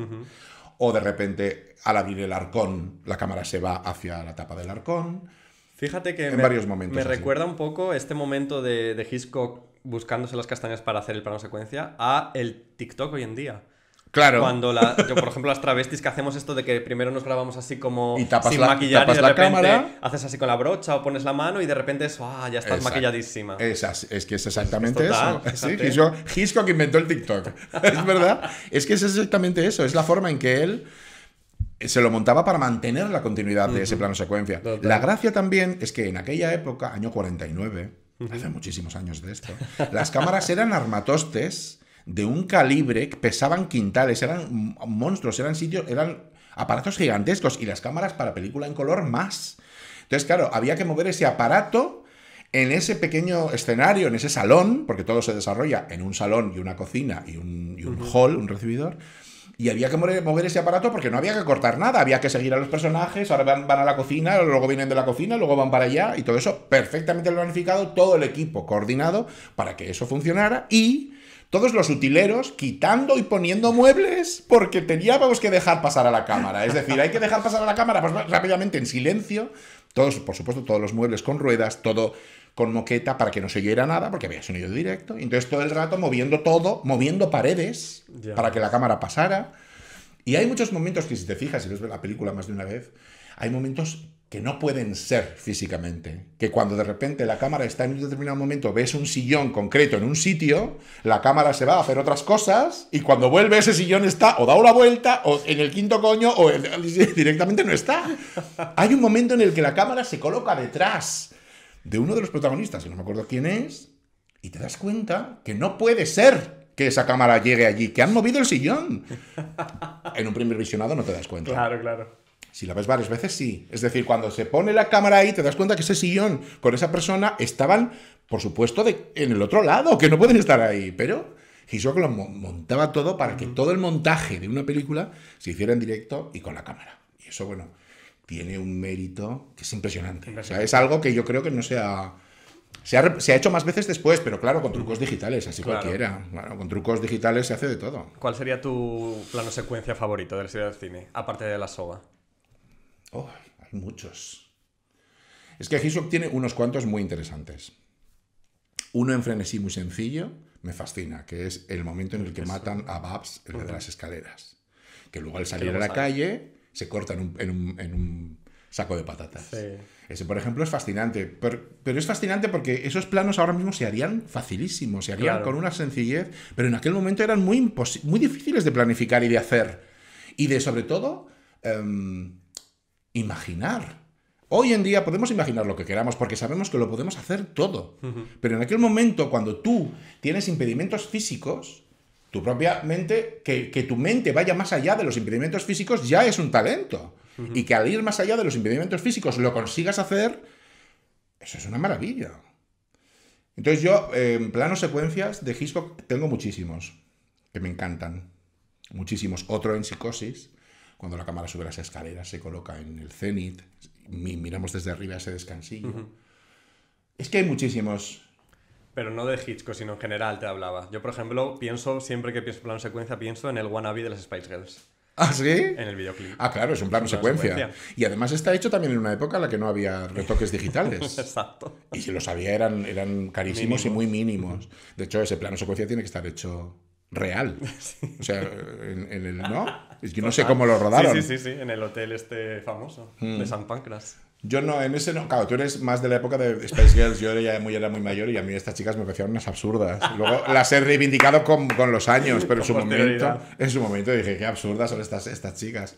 Speaker 4: O de repente, al abrir el arcón, la cámara se va hacia la tapa del arcón.
Speaker 3: Fíjate que
Speaker 4: En varios momentos
Speaker 3: me
Speaker 4: así.
Speaker 3: recuerda un poco este momento de Hitchcock buscándose las castañas para hacer el plano secuencia a el TikTok hoy en día.
Speaker 4: Claro.
Speaker 3: Cuando yo, por ejemplo, las travestis que hacemos esto de que primero nos grabamos así como
Speaker 4: Y tapas
Speaker 3: sin
Speaker 4: la-
Speaker 3: maquillar
Speaker 4: tapas
Speaker 3: y de
Speaker 4: la
Speaker 3: repente
Speaker 4: cámara.
Speaker 3: haces así con la brocha o pones la mano y de repente eso, ya estás
Speaker 4: Exacto.
Speaker 3: maquilladísima.
Speaker 4: Es que es exactamente
Speaker 3: Es total,
Speaker 4: eso. Sí,
Speaker 3: fíjate.
Speaker 4: Hitchcock inventó el TikTok. Es verdad. Es que es exactamente eso. Es la forma en que él se lo montaba para mantener la continuidad de ese plano secuencia.
Speaker 3: Total.
Speaker 4: La gracia también es que en aquella época, año 49, hace muchísimos años de esto, las cámaras eran armatostes de un calibre que pesaban quintales, eran monstruos, eran aparatos gigantescos y las cámaras para película en color más. Entonces, claro, había que mover ese aparato en ese pequeño escenario, en ese salón, porque todo se desarrolla en un salón y una cocina y un hall, un recibidor. Y había que mover ese aparato porque no había que cortar nada, había que seguir a los personajes, ahora van a la cocina, luego vienen de la cocina, luego van para allá, y todo eso perfectamente planificado, todo el equipo coordinado para que eso funcionara, y todos los utileros quitando y poniendo muebles porque teníamos que dejar pasar a la cámara. Es decir, hay que dejar pasar a la cámara pues, rápidamente en silencio, todos, por supuesto, todos los muebles con ruedas, todo con moqueta para que no se oyera nada, porque había sonido directo. Y entonces todo el rato moviendo todo, moviendo paredes
Speaker 3: Ya.
Speaker 4: para que la cámara pasara. Y hay muchos momentos que si te fijas, si ves la película más de una vez, hay momentos que no pueden ser físicamente. Que cuando de repente la cámara está en un determinado momento, ves un sillón concreto en un sitio, la cámara se va a hacer otras cosas y cuando vuelve ese sillón está o da una vuelta o en el quinto coño o directamente no está. Hay un momento en el que la cámara se coloca detrás de uno de los protagonistas, que no me acuerdo quién es, y te das cuenta que no puede ser que esa cámara llegue allí, que han movido el sillón. En un primer visionado no te das cuenta.
Speaker 3: Claro, claro.
Speaker 4: Si la ves varias veces, sí. Es decir, cuando se pone la cámara ahí, te das cuenta que ese sillón con esa persona estaban, por supuesto, en el otro lado, que no pueden estar ahí. Pero Hitchcock lo montaba todo para que todo el montaje de una película se hiciera en directo y con la cámara. Y eso, bueno, tiene un mérito que es impresionante. O sea, es algo que yo creo que no se ha hecho más veces después, pero claro, con trucos digitales, así
Speaker 3: Claro.
Speaker 4: cualquiera. Bueno, con trucos digitales se hace de todo.
Speaker 3: ¿Cuál sería tu plano secuencia favorito de la serie del cine, aparte de La soga?
Speaker 4: Oh, hay muchos. Es que Hitchcock tiene unos cuantos muy interesantes. Uno en frenesí muy sencillo, me fascina, que es el momento en el que matan a Babs, el de las escaleras. Que luego al salir a
Speaker 3: luego
Speaker 4: la
Speaker 3: sale.
Speaker 4: calle se corta en un saco de patatas.
Speaker 3: Sí.
Speaker 4: Ese, por ejemplo, es fascinante. Pero es fascinante porque esos planos ahora mismo se harían facilísimos, se harían
Speaker 3: Claro.
Speaker 4: con una sencillez, pero en aquel momento eran muy difíciles de planificar y de hacer. Y de, sobre todo, imaginar. Hoy en día podemos imaginar lo que queramos porque sabemos que lo podemos hacer todo. Pero en aquel momento, cuando tú tienes impedimentos físicos, tu propia mente, que tu mente vaya más allá de los impedimentos físicos ya es un talento. Y que al ir más allá de los impedimentos físicos lo consigas hacer, eso es una maravilla. Entonces yo, en planos secuencias de Hitchcock, tengo muchísimos que me encantan. Muchísimos. Otro en Psicosis, cuando la cámara sube las escaleras, se coloca en el cenit, miramos desde arriba ese descansillo. Es que hay muchísimos.
Speaker 3: Pero no de Hitchcock, sino en general te hablaba. Yo, por ejemplo, siempre que pienso en plano secuencia, pienso en el wannabe de las Spice Girls.
Speaker 4: ¿Ah, sí?
Speaker 3: En el videoclip.
Speaker 4: Ah, claro, es un plano
Speaker 3: Es un plano
Speaker 4: secuencia.
Speaker 3: secuencia.
Speaker 4: Y además está hecho también en una época en la que no había retoques digitales.
Speaker 3: Exacto.
Speaker 4: Y si los había eran carísimos y muy mínimos. De hecho, ese plano secuencia tiene que estar hecho real. O sea, en el... ¿No? Es que no sé cómo lo rodaron.
Speaker 3: Sí, en el hotel este famoso de San Pancras.
Speaker 4: Yo no, en ese no. Claro, tú eres más de la época de Spice Girls. Yo era muy mayor y a mí estas chicas me parecían unas absurdas. Luego las he reivindicado con los años, pero en su momento dije, qué absurdas son estas chicas.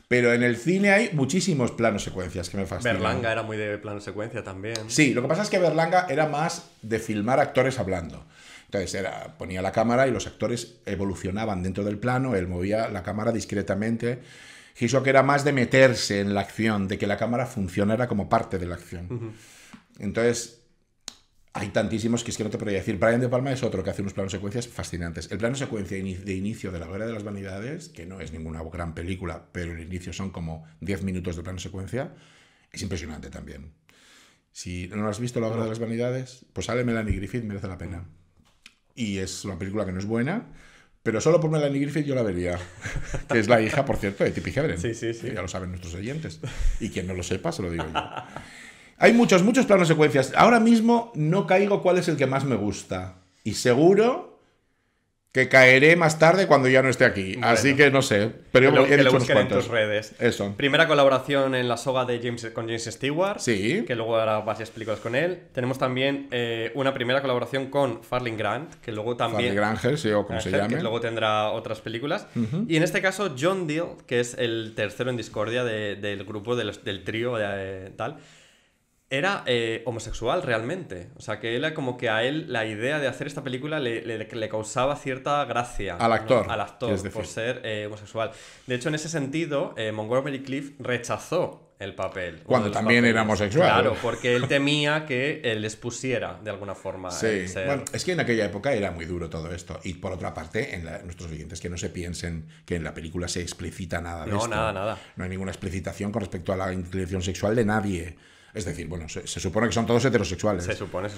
Speaker 4: Pero en el cine hay muchísimos planos secuencias que me fascinan.
Speaker 3: Berlanga era muy de plano secuencia también.
Speaker 4: Sí, lo que pasa es que Berlanga era más de filmar actores hablando. Entonces ponía la cámara y los actores evolucionaban dentro del plano, él movía la cámara discretamente. Hitchcock era más de meterse en la acción, de que la cámara funcionara como parte de la acción. Entonces, hay tantísimos que es que no te podría decir. Brian De Palma es otro que hace unos planos secuencias fascinantes. El plano secuencia de inicio de La Guerra de las Vanidades, que no es ninguna gran película, pero el inicio son como 10 minutos de plano secuencia, es impresionante también. Si no has visto La Guerra de las Vanidades, pues sale Melanie Griffith, merece la pena. Y es una película que no es buena, pero solo por Melanie Griffith yo la vería. Que es la hija, por cierto, de Tippi Hedren.
Speaker 3: Sí.
Speaker 4: Ya lo saben nuestros oyentes. Y quien no lo sepa, se lo digo yo. Hay muchos planos secuencias. Ahora mismo no caigo cuál es el que más me gusta. Y seguro que caeré más tarde cuando ya no esté aquí. Bueno, así que no sé. Pero
Speaker 3: he dicho unos cuantos. En tus redes.
Speaker 4: Eso.
Speaker 3: Primera colaboración en la soga de con James Stewart.
Speaker 4: Sí.
Speaker 3: Que luego hará varias películas con él. Tenemos también una primera colaboración con Farley Grant, que luego también...
Speaker 4: Farley Granger, sí, o como se llame.
Speaker 3: Que luego tendrá otras películas. Y en este caso, John Deel, que es el tercero en discordia del grupo, del trío tal... Era homosexual realmente. O sea, que era como que a él la idea de hacer esta película le causaba cierta gracia.
Speaker 4: Al actor.
Speaker 3: ¿no? Al actor, por ser homosexual. De hecho, en ese sentido, Montgomery Clift rechazó el papel.
Speaker 4: Cuando también era homosexual.
Speaker 3: Claro, porque él temía que él les pusiera de alguna forma.
Speaker 4: Sí, bueno, es que en aquella época era muy duro todo esto. Y por otra parte, nuestros oyentes que no se piensen que en la película se explicita nada de esto.
Speaker 3: No, nada.
Speaker 4: No hay ninguna explicitación con respecto a la inclinación sexual de nadie. Es decir, bueno, se supone que son todos heterosexuales.
Speaker 3: Se supone.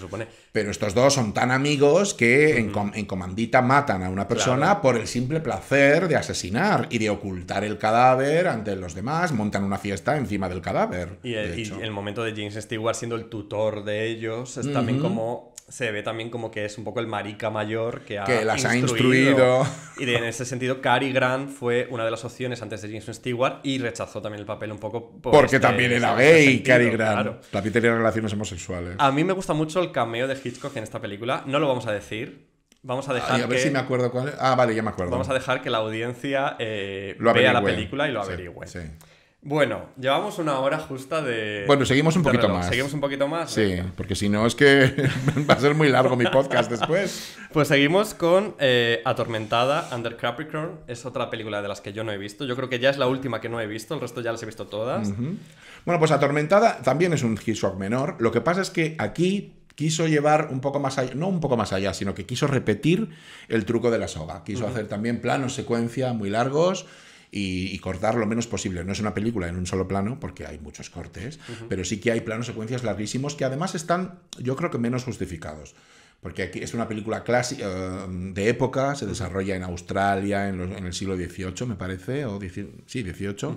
Speaker 4: Pero estos dos son tan amigos que en comandita matan a una persona por el simple placer de asesinar y de ocultar el cadáver ante los demás, montan una fiesta encima del cadáver.
Speaker 3: Y el momento de James Stewart siendo el tutor de ellos es también como... Se ve también como que es un poco el marica mayor que
Speaker 4: las ha instruido.
Speaker 3: Y en ese sentido, Cary Grant fue una de las opciones antes de James Stewart y rechazó también el papel un poco
Speaker 4: porque también era gay, Cary Grant. Claro. También tenía relaciones homosexuales.
Speaker 3: A mí me gusta mucho el cameo de Hitchcock en esta película. No lo vamos a decir. Vamos a dejar
Speaker 4: a ver si me acuerdo cuál es. Ah, vale, ya me acuerdo.
Speaker 3: Vamos a dejar que la audiencia vea la película y lo averigüe.
Speaker 4: Sí.
Speaker 3: Bueno, llevamos una hora justa de...
Speaker 4: Bueno, seguimos un poquito más.
Speaker 3: ¿Seguimos un poquito más?
Speaker 4: Sí, venga. Porque si no es que va a ser muy largo mi podcast después.
Speaker 3: Pues seguimos con Atormentada, Under Capricorn. Es otra película de las que yo no he visto. Yo creo que ya es la última que no he visto. El resto ya las he visto todas.
Speaker 4: Bueno, pues Atormentada también es un Hitchcock menor. Lo que pasa es que aquí quiso llevar un poco más allá, no un poco más allá, sino que quiso repetir el truco de la soga. Quiso hacer también planos secuencia muy largos y cortar lo menos posible. No es una película en un solo plano, porque hay muchos cortes, pero sí que hay planos secuencias larguísimos que además están, yo creo que menos justificados. Porque aquí es una película clásica de época, se desarrolla en Australia en el siglo XVIII, me parece, XVIII.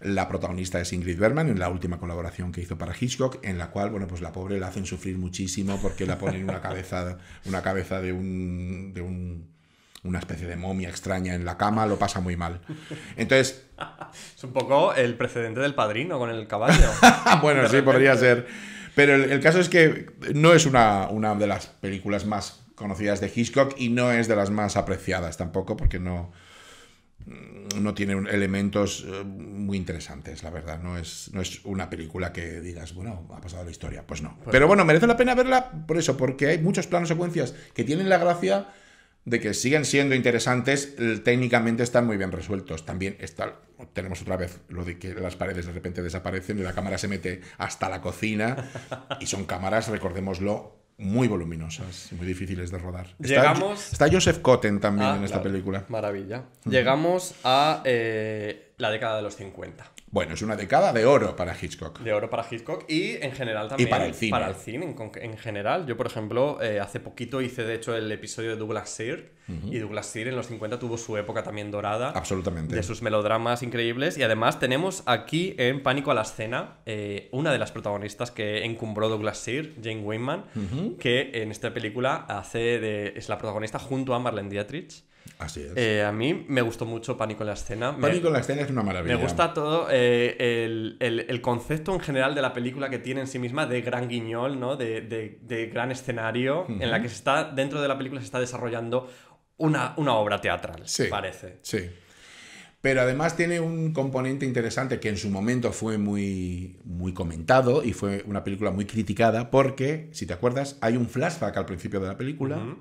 Speaker 4: La protagonista es Ingrid Bergman, en la última colaboración que hizo para Hitchcock, en la cual, bueno, pues la pobre la hacen sufrir muchísimo porque la ponen una cabeza de una especie de momia extraña en la cama, lo pasa muy mal. Entonces...
Speaker 3: Es un poco el precedente del Padrino con el caballo.
Speaker 4: Bueno, sí, podría ser. Pero el caso es que no es una de las películas más conocidas de Hitchcock y no es de las más apreciadas tampoco, porque no tiene elementos muy interesantes, la verdad. No es una película que digas, bueno, ha pasado la historia. Pues no. Pero bueno, merece la pena verla por eso, porque hay muchos planos secuencias que tienen la gracia de que siguen siendo interesantes, técnicamente están muy bien resueltos. También tenemos otra vez lo de que las paredes de repente desaparecen y la cámara se mete hasta la cocina y son cámaras, recordémoslo, muy voluminosas, muy difíciles de rodar. Está Joseph Cotten también en esta película.
Speaker 3: Maravilla. Llegamos a la década de los 50.
Speaker 4: Bueno, es una década de oro para Hitchcock.
Speaker 3: De oro para Hitchcock y en general también.
Speaker 4: Y para el cine.
Speaker 3: Para el cine en general. Yo, por ejemplo, hace poquito hice de hecho el episodio de Douglas Sirk. Y Douglas Sirk en los 50 tuvo su época también dorada.
Speaker 4: Absolutamente.
Speaker 3: De sus melodramas increíbles. Y además tenemos aquí en Pánico a la Escena una de las protagonistas que encumbró Douglas Sirk, Jane Wyman, que en esta película es la protagonista junto a Marlene Dietrich.
Speaker 4: Así es.
Speaker 3: A mí me gustó mucho Pánico en la escena.
Speaker 4: Pánico en la escena es una maravilla.
Speaker 3: Me gusta todo el concepto en general de la película que tiene en sí misma de gran guiñol, ¿no? De gran escenario, en la que dentro de la película se está desarrollando una obra teatral,
Speaker 4: Sí,
Speaker 3: parece.
Speaker 4: sí. Pero además tiene un componente interesante que en su momento fue muy, muy comentado y fue una película muy criticada porque, si te acuerdas, hay un flashback al principio de la película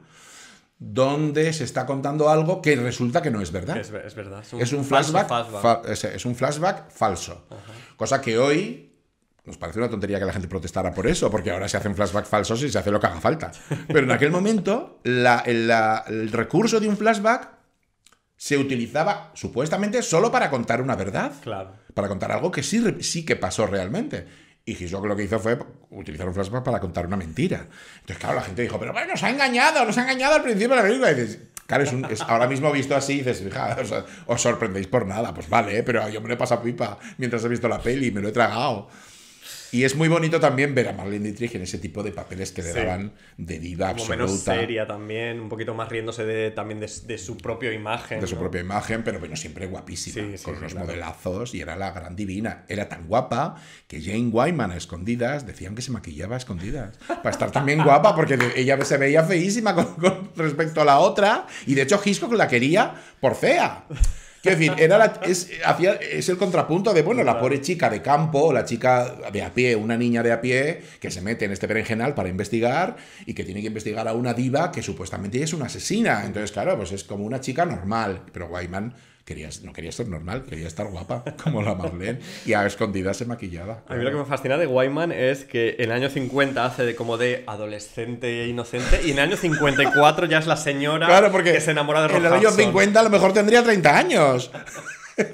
Speaker 4: donde se está contando algo que resulta que no es verdad.
Speaker 3: Es verdad.
Speaker 4: Es un
Speaker 3: falso
Speaker 4: flashback, es un flashback falso. Cosa que hoy nos parece una tontería que la gente protestara por eso, porque ahora se hacen flashbacks falsos y se hace lo que haga falta. Pero en aquel momento, el recurso de un flashback se utilizaba supuestamente solo para contar una verdad.
Speaker 3: Claro.
Speaker 4: Para contar algo que sí que pasó realmente. Y Hitchcock lo que hizo fue utilizar un flashback para contar una mentira. Entonces, claro, la gente dijo, pero bueno, nos ha engañado al principio de la película. Y dices, claro, ahora mismo visto así, dices, fija, os sorprendéis por nada. Pues vale, pero yo me lo he pasado pipa mientras he visto la peli, me lo he tragado. Y es muy bonito también ver a Marlene Dietrich en ese tipo de papeles que le daban de diva
Speaker 3: como
Speaker 4: absoluta.
Speaker 3: menos seria también, un poquito más riéndose también de su propia imagen.
Speaker 4: De su propia imagen, pero bueno, siempre guapísima, con unos modelazos, y era la gran divina. Era tan guapa que Jane Wyman a escondidas decían que se maquillaba a escondidas para estar también guapa, porque ella se veía feísima con respecto a la otra, y de hecho Hitchcock la quería por fea. Quiero decir, es el contrapunto de, bueno, la pobre chica de campo, la chica de a pie, una niña de a pie, que se mete en este berenjenal para investigar y que tiene que investigar a una diva que supuestamente es una asesina. Entonces, claro, pues es como una chica normal. Pero Wyman no quería ser normal, quería estar guapa, como la Marlene, y a escondidas se maquillaba.
Speaker 3: A mí lo que me fascina de Wyman es que en el año 50 hace como de adolescente e inocente, y en el año 54 ya es la señora que se enamora de Rock
Speaker 4: en el año
Speaker 3: Hudson.
Speaker 4: 50 a lo mejor tendría 30 años.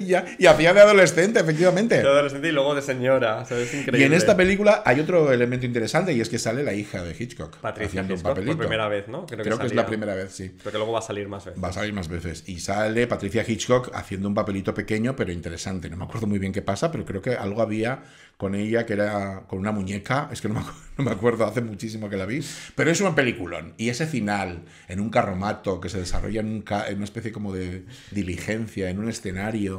Speaker 4: Y hacía de adolescente, efectivamente.
Speaker 3: De adolescente y luego de señora, o sea, es increíble.
Speaker 4: Y en esta película hay otro elemento interesante, y es que sale la hija de Hitchcock.
Speaker 3: Patricia
Speaker 4: haciendo un
Speaker 3: Hitchcock,
Speaker 4: papelito.
Speaker 3: por primera vez, ¿no?
Speaker 4: Creo que es la primera vez, sí.
Speaker 3: Pero que luego va a salir más veces.
Speaker 4: Va a salir más veces. Y sale Patricia Hitchcock haciendo un papelito pequeño, pero interesante. No me acuerdo muy bien qué pasa, pero creo que algo había con ella que era con una muñeca. Es que no me acuerdo, hace muchísimo que la vi. Pero es un peliculón. Y ese final, en un carromato que se desarrolla en una especie como de diligencia, en un escenario,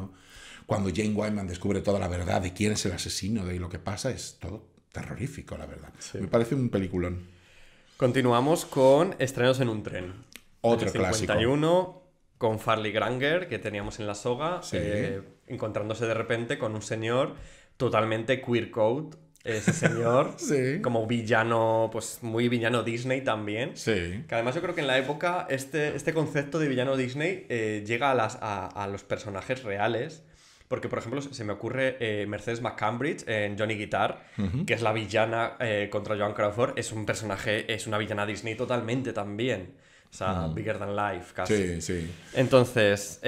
Speaker 4: cuando Jane Wyman descubre toda la verdad de quién es el asesino, de lo que pasa, es todo terrorífico, la verdad. Sí. Me parece un peliculón.
Speaker 3: Continuamos con Estrenos en un tren.
Speaker 4: Otro clásico.
Speaker 3: 51, con Farley Granger, que teníamos en La Soga,
Speaker 4: sí.
Speaker 3: encontrándose de repente con un señor totalmente queer code. Ese señor,
Speaker 4: sí.
Speaker 3: Como villano, pues muy villano Disney también.
Speaker 4: Sí.
Speaker 3: Que además yo creo que en la época este concepto de villano Disney llega a los personajes reales. Porque, por ejemplo, se me ocurre Mercedes McCambridge en Johnny Guitar, que es la villana contra Joan Crawford. Es un personaje, es una villana Disney totalmente también. O sea, bigger than life, casi.
Speaker 4: Sí, sí.
Speaker 3: Entonces,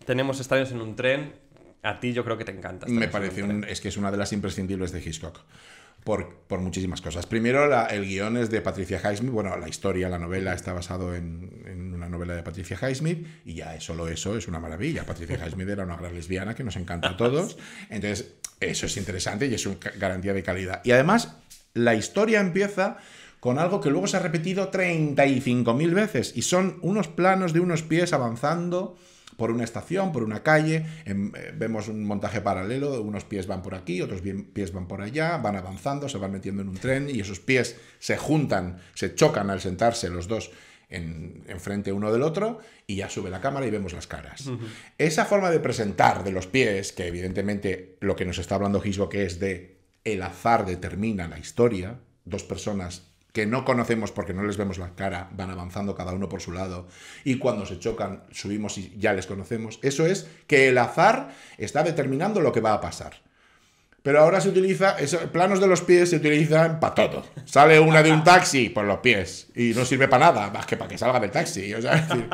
Speaker 3: tenemos Estrenos en un tren. A ti yo creo que te encanta.
Speaker 4: Me parece, es que es una de las imprescindibles de Hitchcock. Por muchísimas cosas. Primero, el guión es de Patricia Highsmith. Bueno, la historia, la novela está basado en una novela de Patricia Highsmith, y ya solo eso es una maravilla. Patricia Highsmith era una gran lesbiana que nos encanta a todos. Entonces, eso es interesante y es una garantía de calidad. Y además, la historia empieza con algo que luego se ha repetido 35.000 veces, y son unos planos de unos pies avanzando por una estación, por una calle. Vemos un montaje paralelo, unos pies van por aquí, otros pies van por allá, van avanzando, se van metiendo en un tren, y esos pies se juntan, se chocan al sentarse los dos enfrente uno del otro, y ya sube la cámara y vemos las caras. Esa forma de presentar de los pies, que evidentemente lo que nos está hablando Hitchcock es de el azar determina la historia, dos personas que no conocemos porque no les vemos la cara, van avanzando cada uno por su lado, y cuando se chocan subimos y ya les conocemos. Eso es que el azar está determinando lo que va a pasar. Pero ahora se utiliza, planos de los pies se utilizan para todo. Sale una de un taxi por los pies y no sirve para nada, más que para que salga del taxi. O sea, es decir,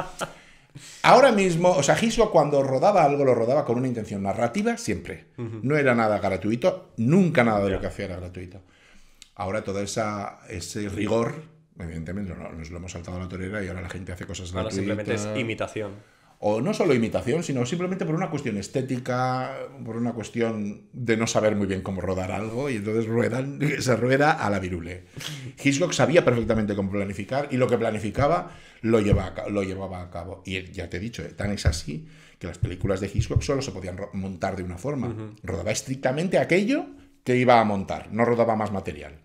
Speaker 4: ahora mismo, o sea, Hitchcock cuando rodaba algo lo rodaba con una intención narrativa siempre. No era nada gratuito, nunca nada de lo que hacía era gratuito. Ahora todo ese rigor, evidentemente nos lo hemos saltado a la torera, y ahora la gente hace cosas gratuitas.
Speaker 3: Ahora simplemente es imitación.
Speaker 4: O no solo imitación, sino simplemente por una cuestión estética, por una cuestión de no saber muy bien cómo rodar algo, y entonces se rueda a la virule. Hitchcock sabía perfectamente cómo planificar, y lo que planificaba lo llevaba a cabo. Y ya te he dicho, tan es así que las películas de Hitchcock solo se podían montar de una forma. Rodaba estrictamente aquello que iba a montar, no rodaba más material.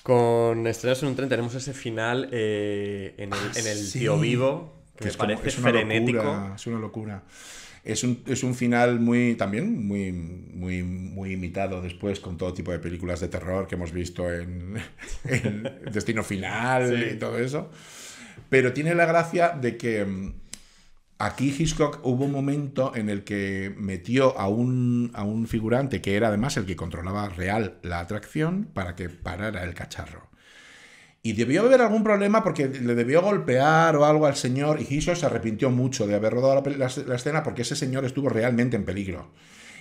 Speaker 3: Con Estrenos en un tren tenemos ese final en el
Speaker 4: Sí.
Speaker 3: Tío Vivo, que me parece
Speaker 4: es una
Speaker 3: frenético.
Speaker 4: locura, es una locura. Es un final también muy imitado después con todo tipo de películas de terror que hemos visto en Destino Final
Speaker 3: Sí.
Speaker 4: y todo eso. Pero tiene la gracia de que aquí Hitchcock hubo un momento en el que metió a un figurante que era además el que controlaba real la atracción para que parara el cacharro. Y debió haber algún problema porque le debió golpear o algo al señor, y Hitchcock se arrepintió mucho de haber rodado la escena porque ese señor estuvo realmente en peligro.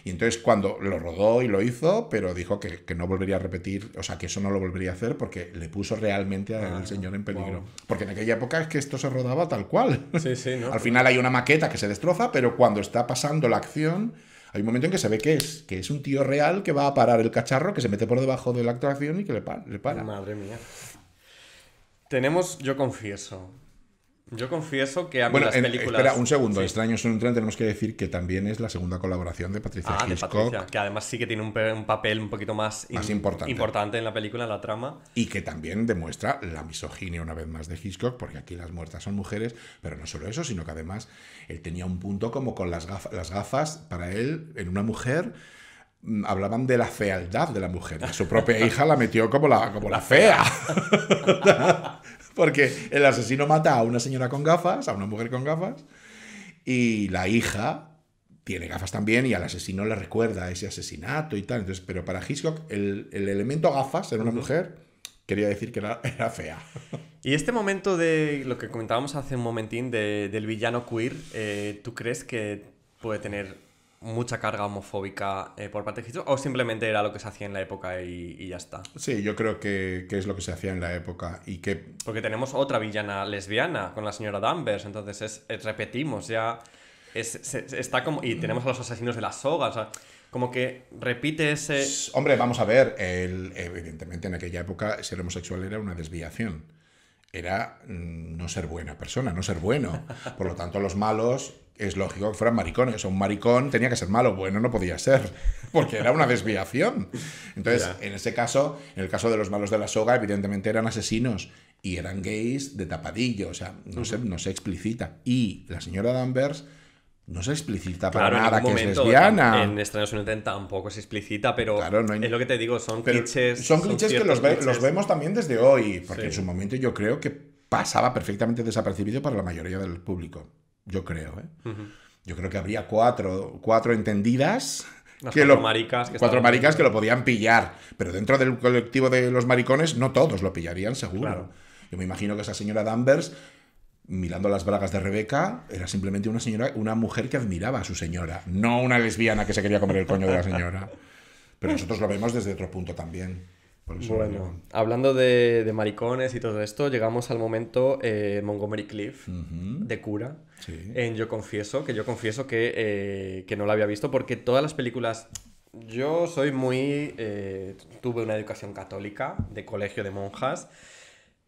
Speaker 4: Y entonces cuando lo rodó y lo hizo, pero dijo que no volvería a repetir, o sea, que eso no lo volvería a hacer porque le puso realmente al señor en peligro.
Speaker 3: Wow.
Speaker 4: Porque en aquella época es que esto se rodaba tal cual.
Speaker 3: Sí, sí, ¿no?
Speaker 4: Al final hay una maqueta que se destroza, pero cuando está pasando la acción, hay un momento en que se ve que es un tío real que va a parar el cacharro, que se mete por debajo de la actuación y que le para.
Speaker 3: Madre mía. Tenemos Yo confieso. Yo confieso que a mí
Speaker 4: Bueno,
Speaker 3: las películas...
Speaker 4: espera un segundo.
Speaker 3: Sí.
Speaker 4: Extraños en un tren, tenemos que decir que también es la segunda colaboración de Patricia
Speaker 3: Ah, de
Speaker 4: Hitchcock.
Speaker 3: Patricia, que además sí que tiene un papel un poquito más importante en la película, en la trama.
Speaker 4: Y que también demuestra la misoginia una vez más de Hitchcock, porque aquí las muertas son mujeres, pero no solo eso, sino que además él tenía un punto como con las gafas, para él, en una mujer, hablaban de la fealdad de la mujer. Y su propia hija la metió como la fea. Porque el asesino mata a una señora con gafas, a una mujer con gafas, y la hija tiene gafas también y al asesino le recuerda ese asesinato y tal. Entonces, pero para Hitchcock el elemento gafas en una mujer quería decir que era fea.
Speaker 3: Y este momento de lo que comentábamos hace un momentín del villano queer, ¿tú crees que puede tener mucha carga homofóbica por parte de Hitchcock o simplemente era lo que se hacía en la época y ya está?
Speaker 4: Sí, yo creo que es lo que se hacía en la época y que...
Speaker 3: Porque tenemos otra villana lesbiana con la señora Danvers, entonces repetimos ya... está como... Y tenemos a los asesinos de la soga, o sea, como que repite ese...
Speaker 4: Hombre, vamos a ver, evidentemente en aquella época ser homosexual era una desviación. Era no ser buena persona, no ser bueno. Por lo tanto, los malos es lógico que fueran maricones. O un maricón tenía que ser malo, bueno no podía ser, porque era una desviación. Entonces, en ese caso, en el caso de los malos de la soga, evidentemente eran asesinos y eran gays de tapadillo, o sea, no se explicita. Y la señora Danvers no se explicita para
Speaker 3: Claro,
Speaker 4: nada
Speaker 3: en
Speaker 4: que
Speaker 3: ningún
Speaker 4: es
Speaker 3: momento,
Speaker 4: lesbiana.
Speaker 3: En Estrenos en un tren tampoco se explicita, pero
Speaker 4: Claro, no hay...
Speaker 3: es lo que te digo, son
Speaker 4: Pero
Speaker 3: clichés.
Speaker 4: son clichés que
Speaker 3: ciertos clichés.
Speaker 4: los vemos también desde hoy, porque
Speaker 3: Sí.
Speaker 4: en su momento yo creo que pasaba perfectamente desapercibido para la mayoría del público. Yo creo, ¿eh? Yo creo que habría cuatro entendidas.
Speaker 3: Las
Speaker 4: Que
Speaker 3: cuatro maricas que
Speaker 4: cuatro
Speaker 3: estaban
Speaker 4: maricas
Speaker 3: dentro.
Speaker 4: que lo podían pillar. Pero dentro del colectivo de los maricones, no todos lo pillarían, seguro.
Speaker 3: Claro.
Speaker 4: Yo me imagino que esa señora Danvers, mirando las bragas de Rebeca, era simplemente una mujer que admiraba a su señora, no una lesbiana que se quería comer el coño de la señora. Pero nosotros lo vemos desde otro punto también. Por eso lo digo.
Speaker 3: Bueno, hablando de maricones y todo esto, llegamos al momento Montgomery Clift, de cura,
Speaker 4: Sí.
Speaker 3: en Yo confieso que no lo había visto porque todas las películas... Yo soy muy... tuve una educación católica de colegio de monjas,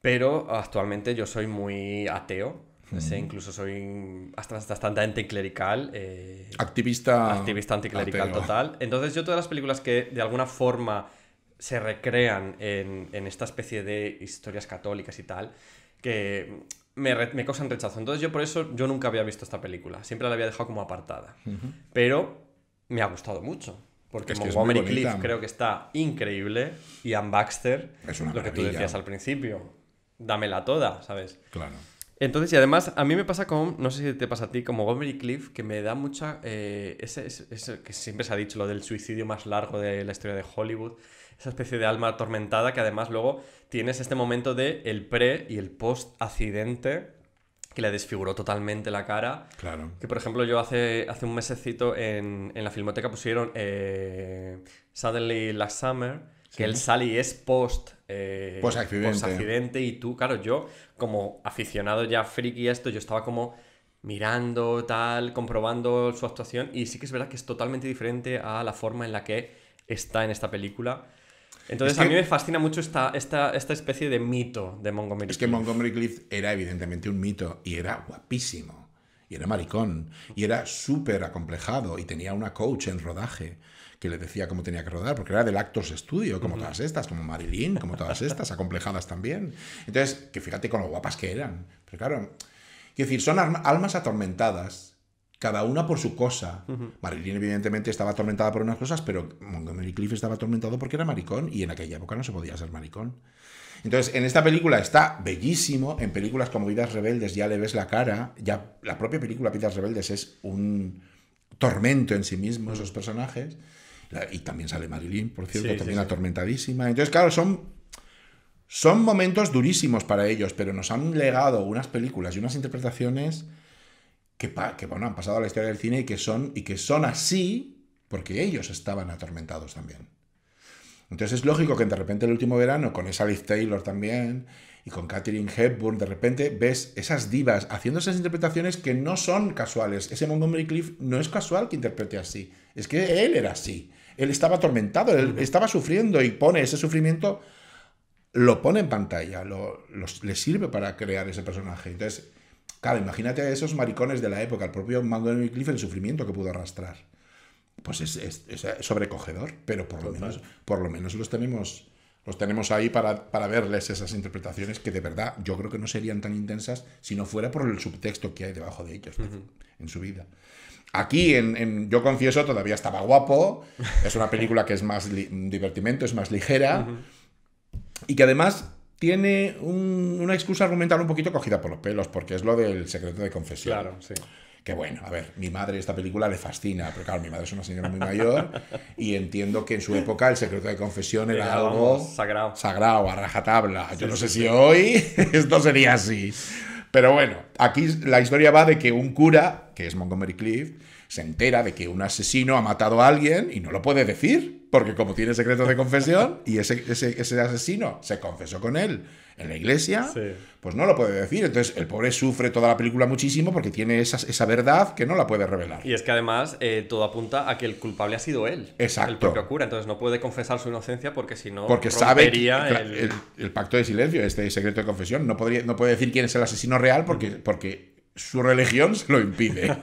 Speaker 3: pero actualmente yo soy muy ateo. Incluso soy bastante anticlerical.
Speaker 4: Activista
Speaker 3: Anticlerical
Speaker 4: ateo.
Speaker 3: total. Entonces yo todas las películas que de alguna forma se recrean en esta especie de historias católicas y tal, que me causan rechazo. Entonces yo por eso yo nunca había visto esta película. Siempre la había dejado como apartada. Pero me ha gustado mucho. Porque
Speaker 4: Es que es muy
Speaker 3: Montgomery
Speaker 4: bonita.
Speaker 3: Clift creo que está increíble. Y Anne Baxter,
Speaker 4: Es una
Speaker 3: lo que tú
Speaker 4: maravilla.
Speaker 3: decías al principio. Dámela toda, ¿sabes?
Speaker 4: Claro.
Speaker 3: Entonces, y además, a mí me pasa con, no sé si te pasa a ti, como Montgomery Clift, que me da mucha, ese que siempre se ha dicho, lo del suicidio más largo de la historia de Hollywood, esa especie de alma atormentada que además luego tienes este momento de el pre y el post accidente que le desfiguró totalmente la cara.
Speaker 4: Claro.
Speaker 3: Que por ejemplo yo hace un mesecito en la Filmoteca pusieron Suddenly Last Summer, que el Sally es
Speaker 4: Post-accidente.
Speaker 3: post-accidente y tú, claro, yo como aficionado ya friki a esto, yo estaba como mirando, tal, comprobando su actuación. Y sí que es verdad que es totalmente diferente a la forma en la que está en esta película. Entonces, a mí me fascina mucho esta especie de mito de Montgomery Clift.
Speaker 4: Es que Montgomery Clift era evidentemente un mito y era guapísimo. Y era maricón. Y era súper acomplejado. Y tenía una coach en rodaje que le decía cómo tenía que rodar, porque era del Actors Studio, como todas estas, como Marilyn, como todas estas, acomplejadas también. Entonces, que fíjate con lo guapas que eran. Pero claro, quiero decir, son almas atormentadas, cada una por su cosa. Marilyn, evidentemente, estaba atormentada por unas cosas, pero Montgomery Clift estaba atormentado porque era maricón, y en aquella época no se podía ser maricón. Entonces, en esta película está bellísimo. En películas como Vidas Rebeldes ya le ves la cara. Ya la propia película Vidas Rebeldes es un tormento en sí mismo, esos personajes. Y también sale Marilyn, por cierto,
Speaker 3: Sí,
Speaker 4: también
Speaker 3: sí.
Speaker 4: atormentadísima. Entonces, claro, son momentos durísimos para ellos, pero nos han legado unas películas y unas interpretaciones que bueno, han pasado a la historia del cine y que son así porque ellos estaban atormentados también. Entonces es lógico que de repente el último verano, con esa Liv Taylor también, y con Katharine Hepburn, de repente ves esas divas haciendo esas interpretaciones que no son casuales. Ese Montgomery Clift no es casual que interprete así. Es que él era así. Él estaba atormentado, él estaba sufriendo y pone ese sufrimiento, lo pone en pantalla, le sirve para crear ese personaje. Entonces, claro, imagínate a esos maricones de la época, el propio Montgomery Clift, el sufrimiento que pudo arrastrar. Pues es sobrecogedor, pero por lo menos los tenemos ahí para verles esas interpretaciones que de verdad yo creo que no serían tan intensas si no fuera por el subtexto que hay debajo de ellos en su vida. Aquí, Yo confieso, todavía estaba guapo, es una película que es más divertimento, es más ligera, y que además tiene una excusa argumental un poquito cogida por los pelos, porque es lo del secreto de confesión.
Speaker 3: Claro, sí.
Speaker 4: Que bueno, a ver, mi madre esta película le fascina, pero claro, mi madre es una señora muy mayor y entiendo que en su época el secreto de confesión era algo sagrado, a rajatabla. Yo no sé si hoy esto sería así. Pero bueno, aquí la historia va de que un cura, que es Montgomery Clift, se entera de que un asesino ha matado a alguien y no lo puede decir, porque como tiene secreto de confesión y ese asesino se confesó con él en la iglesia, pues no lo puede decir. Entonces el pobre sufre toda la película muchísimo porque tiene esa verdad que no la puede revelar.
Speaker 3: Y es que además todo apunta a que el culpable ha sido él,
Speaker 4: Exacto.
Speaker 3: el propio cura. Entonces no puede confesar su inocencia porque si no
Speaker 4: porque sabe
Speaker 3: rompería
Speaker 4: el pacto de silencio, este secreto de confesión. No puede decir quién es el asesino real porque su religión se lo impide.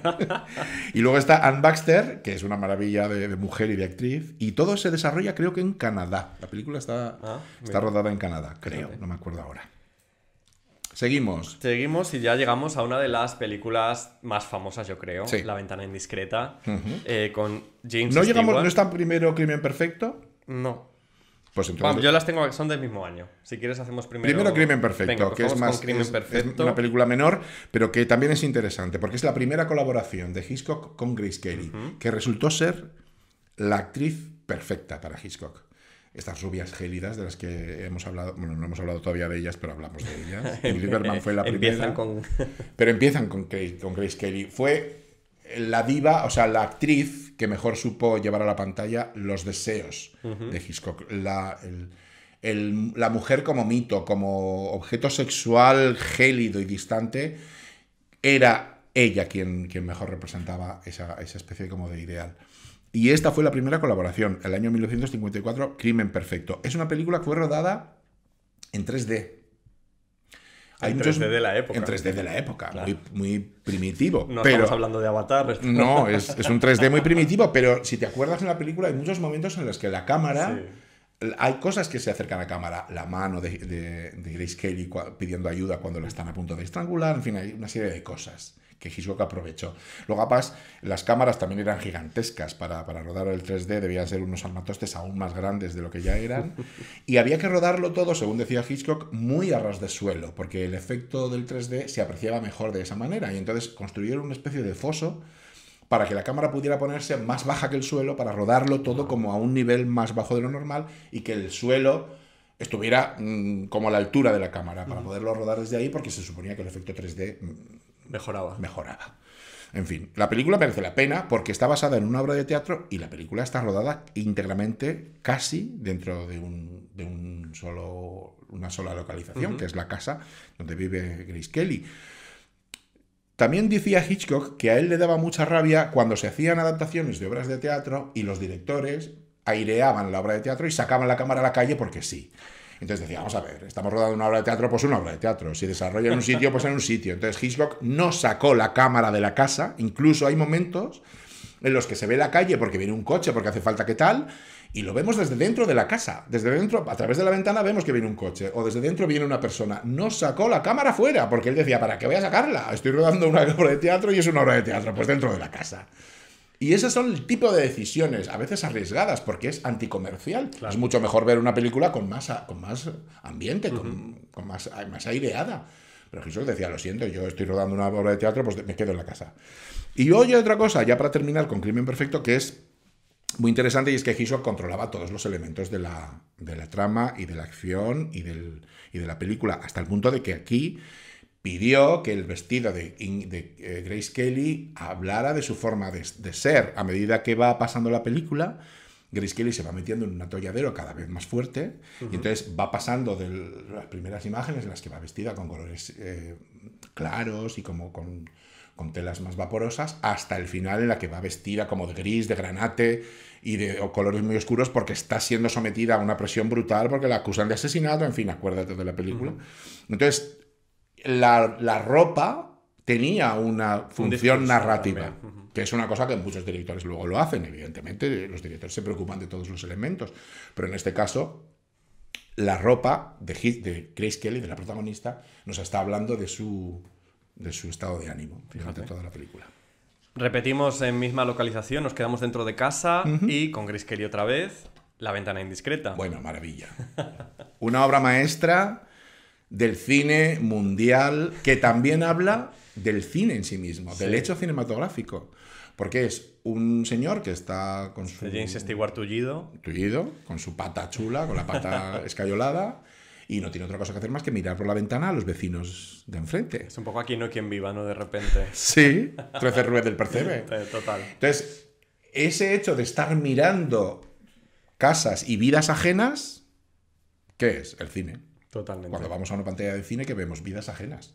Speaker 4: Y luego está Anne Baxter, que es una maravilla de mujer y de actriz. Y todo se desarrolla, creo que en Canadá. La película está rodada en Canadá, creo. No me acuerdo ahora. Seguimos
Speaker 3: y ya llegamos a una de las películas más famosas, yo creo.
Speaker 4: Sí.
Speaker 3: La ventana indiscreta. Con James
Speaker 4: ¿No
Speaker 3: Stewart.
Speaker 4: ¿No está primero Crimen Perfecto?
Speaker 3: No.
Speaker 4: Pues entonces...
Speaker 3: Vamos, yo las tengo, son del mismo año. Si quieres hacemos primero
Speaker 4: Crimen Perfecto,
Speaker 3: Venga, pues
Speaker 4: que es
Speaker 3: vamos
Speaker 4: más
Speaker 3: con Crimen
Speaker 4: es
Speaker 3: Perfecto.
Speaker 4: una película menor, pero que también es interesante, porque es la primera colaboración de Hitchcock con Grace Kelly, que resultó ser la actriz perfecta para Hitchcock. Estas rubias gélidas de las que hemos hablado, bueno, no hemos hablado todavía de ellas, pero hablamos de ellas. Ingrid Bergman fue la primera. Pero empiezan con Grace Kelly. Fue la diva, o sea, la actriz que mejor supo llevar a la pantalla los deseos de Hitchcock. La mujer como mito, como objeto sexual gélido y distante, era ella quien mejor representaba esa especie como de ideal. Y esta fue la primera colaboración, el año 1954, Crimen Perfecto. Es una película que fue rodada en 3D.
Speaker 3: En 3D de la época.
Speaker 4: En 3D de la época,
Speaker 3: claro.
Speaker 4: muy primitivo.
Speaker 3: No
Speaker 4: pero,
Speaker 3: estamos hablando de Avatar.
Speaker 4: No, es un 3D muy primitivo, pero si te acuerdas en la película hay muchos momentos en los que la cámara... Sí. Hay cosas que se acercan a cámara. La mano de Grace Kelly pidiendo ayuda cuando la están a punto de estrangular. En fin, hay una serie de cosas que Hitchcock aprovechó. Luego, además, las cámaras también eran gigantescas para rodar el 3D. Debían ser unos armatostes aún más grandes de lo que ya eran. Y había que rodarlo todo, según decía Hitchcock, muy a ras de suelo, porque el efecto del 3D se apreciaba mejor de esa manera. Y entonces construyeron una especie de foso para que la cámara pudiera ponerse más baja que el suelo, para rodarlo todo como a un nivel más bajo de lo normal y que el suelo estuviera como a la altura de la cámara, para poderlo rodar desde ahí, porque se suponía que el efecto 3D mejoraba. En fin, la película merece la pena porque está basada en una obra de teatro y la película está rodada íntegramente casi dentro de una sola localización, que es la casa donde vive Grace Kelly. También decía Hitchcock que a él le daba mucha rabia cuando se hacían adaptaciones de obras de teatro y los directores aireaban la obra de teatro y sacaban la cámara a la calle porque sí. Entonces decía, vamos a ver, estamos rodando una obra de teatro, pues una obra de teatro. Si desarrolla en un sitio, pues en un sitio. Entonces Hitchcock no sacó la cámara de la casa. Incluso hay momentos en los que se ve la calle porque viene un coche, porque hace falta que tal, y lo vemos desde dentro de la casa. Desde dentro, a través de la ventana, vemos que viene un coche, o desde dentro viene una persona. No sacó la cámara fuera, porque él decía, ¿para qué voy a sacarla? Estoy rodando una obra de teatro y es una obra de teatro, pues dentro de la casa. Y esos son el tipo de decisiones, a veces arriesgadas, porque es anticomercial. Claro. Es mucho mejor ver una película con más ambiente, con más aireada. Pero Jesús decía, lo siento, yo estoy rodando una obra de teatro, pues me quedo en la casa. Y oye, otra cosa, ya para terminar con Crimen Perfecto, que es muy interesante, y es que Hitchcock controlaba todos los elementos de la trama y de la acción y de la película, hasta el punto de que aquí pidió que el vestido de Grace Kelly hablara de su forma de ser. A medida que va pasando la película, Grace Kelly se va metiendo en un atolladero cada vez más fuerte, y entonces va pasando de las primeras imágenes en las que va vestida con colores claros y como con telas más vaporosas, hasta el final en la que va vestida como de gris, de granate y de colores muy oscuros, porque está siendo sometida a una presión brutal porque la acusan de asesinato, en fin, acuérdate de la película. Entonces, la ropa tenía una función narrativa, que es una cosa que muchos directores luego lo hacen. Evidentemente, los directores se preocupan de todos los elementos, pero en este caso, la ropa de Grace Kelly, de la protagonista, nos está hablando de su estado de ánimo durante toda la película.
Speaker 3: Repetimos en misma localización, nos quedamos dentro de casa y con Grace Kelly otra vez, La ventana indiscreta.
Speaker 4: Bueno, maravilla. Una obra maestra del cine mundial que también habla del cine en sí mismo, del hecho cinematográfico. Porque es un señor que está con su...
Speaker 3: James Stewart tullido,
Speaker 4: con su pata chula, con la pata escayolada, y no tiene otra cosa que hacer más que mirar por la ventana a los vecinos de enfrente.
Speaker 3: Es un poco Aquí no hay quien viva, ¿no? De repente.
Speaker 4: Sí, 13 Rue del Percebe.
Speaker 3: Total.
Speaker 4: Entonces, ese hecho de estar mirando casas y vidas ajenas, ¿qué es? El cine.
Speaker 3: Totalmente.
Speaker 4: Cuando vamos a una pantalla de cine que vemos vidas ajenas.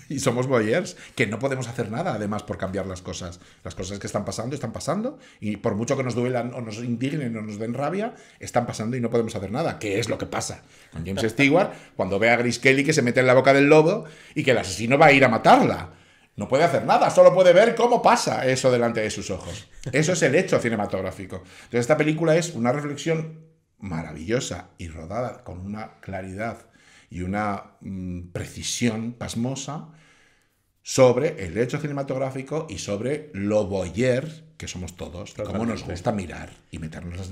Speaker 4: Y somos voyeurs, que no podemos hacer nada además por cambiar las cosas. Las cosas que están pasando, y por mucho que nos duelan o nos indignen o nos den rabia, están pasando y no podemos hacer nada. ¿Qué es lo que pasa con James Stewart cuando ve a Grace Kelly que se mete en la boca del lobo y que el asesino va a ir a matarla? No puede hacer nada, solo puede ver cómo pasa eso delante de sus ojos. Eso es el hecho cinematográfico. Entonces esta película es una reflexión maravillosa y rodada con una claridad y una precisión pasmosa sobre el hecho cinematográfico y sobre lo voyeur que somos todos, y cómo nos gusta mirar y meter las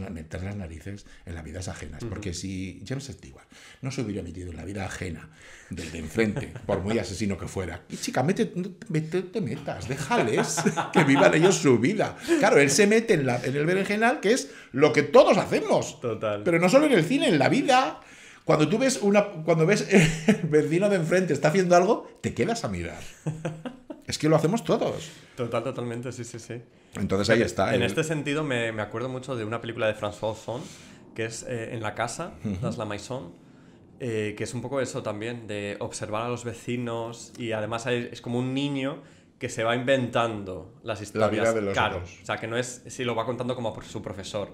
Speaker 4: narices en las vidas ajenas. Porque si James Stewart no se hubiera metido en la vida ajena del de enfrente, por muy asesino que fuera, y chica, no te metas, déjales que vivan ellos su vida. Claro, él se mete en el berenjenal, que es lo que todos hacemos.
Speaker 3: Total.
Speaker 4: Pero no solo en el cine, en la vida. Cuando tú ves el vecino de enfrente está haciendo algo, te quedas a mirar. Es que lo hacemos todos.
Speaker 3: Totalmente, sí.
Speaker 4: Entonces ahí está.
Speaker 3: En este sentido me acuerdo mucho de una película de François Ozon, que es En la casa, Dans la Maison, que es un poco eso también, de observar a los vecinos, y además es como un niño que se va inventando las historias.
Speaker 4: La vida de los otros.
Speaker 3: O sea, que no es, si lo va contando como por su profesor.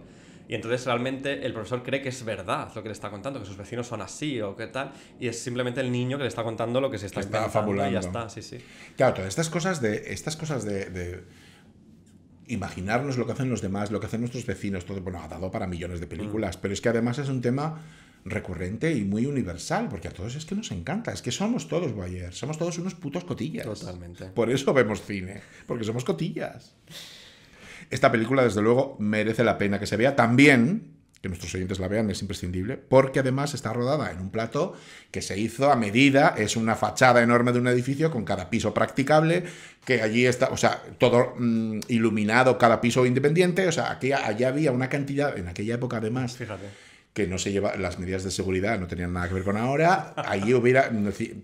Speaker 3: Y entonces realmente el profesor cree que es verdad lo que le está contando, que sus vecinos son así o qué tal, y es simplemente el niño que le está contando lo que se está
Speaker 4: fabulando.
Speaker 3: Y ya está, sí.
Speaker 4: Claro, todas estas cosas de imaginarnos lo que hacen los demás, lo que hacen nuestros vecinos, todo, bueno, ha dado para millones de películas, pero es que además es un tema recurrente y muy universal, porque a todos es que nos encanta, es que somos todos voyeurs, somos todos unos putos cotillas.
Speaker 3: Totalmente.
Speaker 4: Por eso vemos cine, porque somos cotillas. Esta película, desde luego, merece la pena que se vea. También, que nuestros oyentes la vean, es imprescindible, porque además está rodada en un plató que se hizo a medida, es una fachada enorme de un edificio con cada piso practicable, que allí está, o sea, todo iluminado, cada piso independiente, o sea, allá había una cantidad, en aquella época además,
Speaker 3: fíjate,
Speaker 4: que no se lleva, las medidas de seguridad no tenían nada que ver con ahora, allí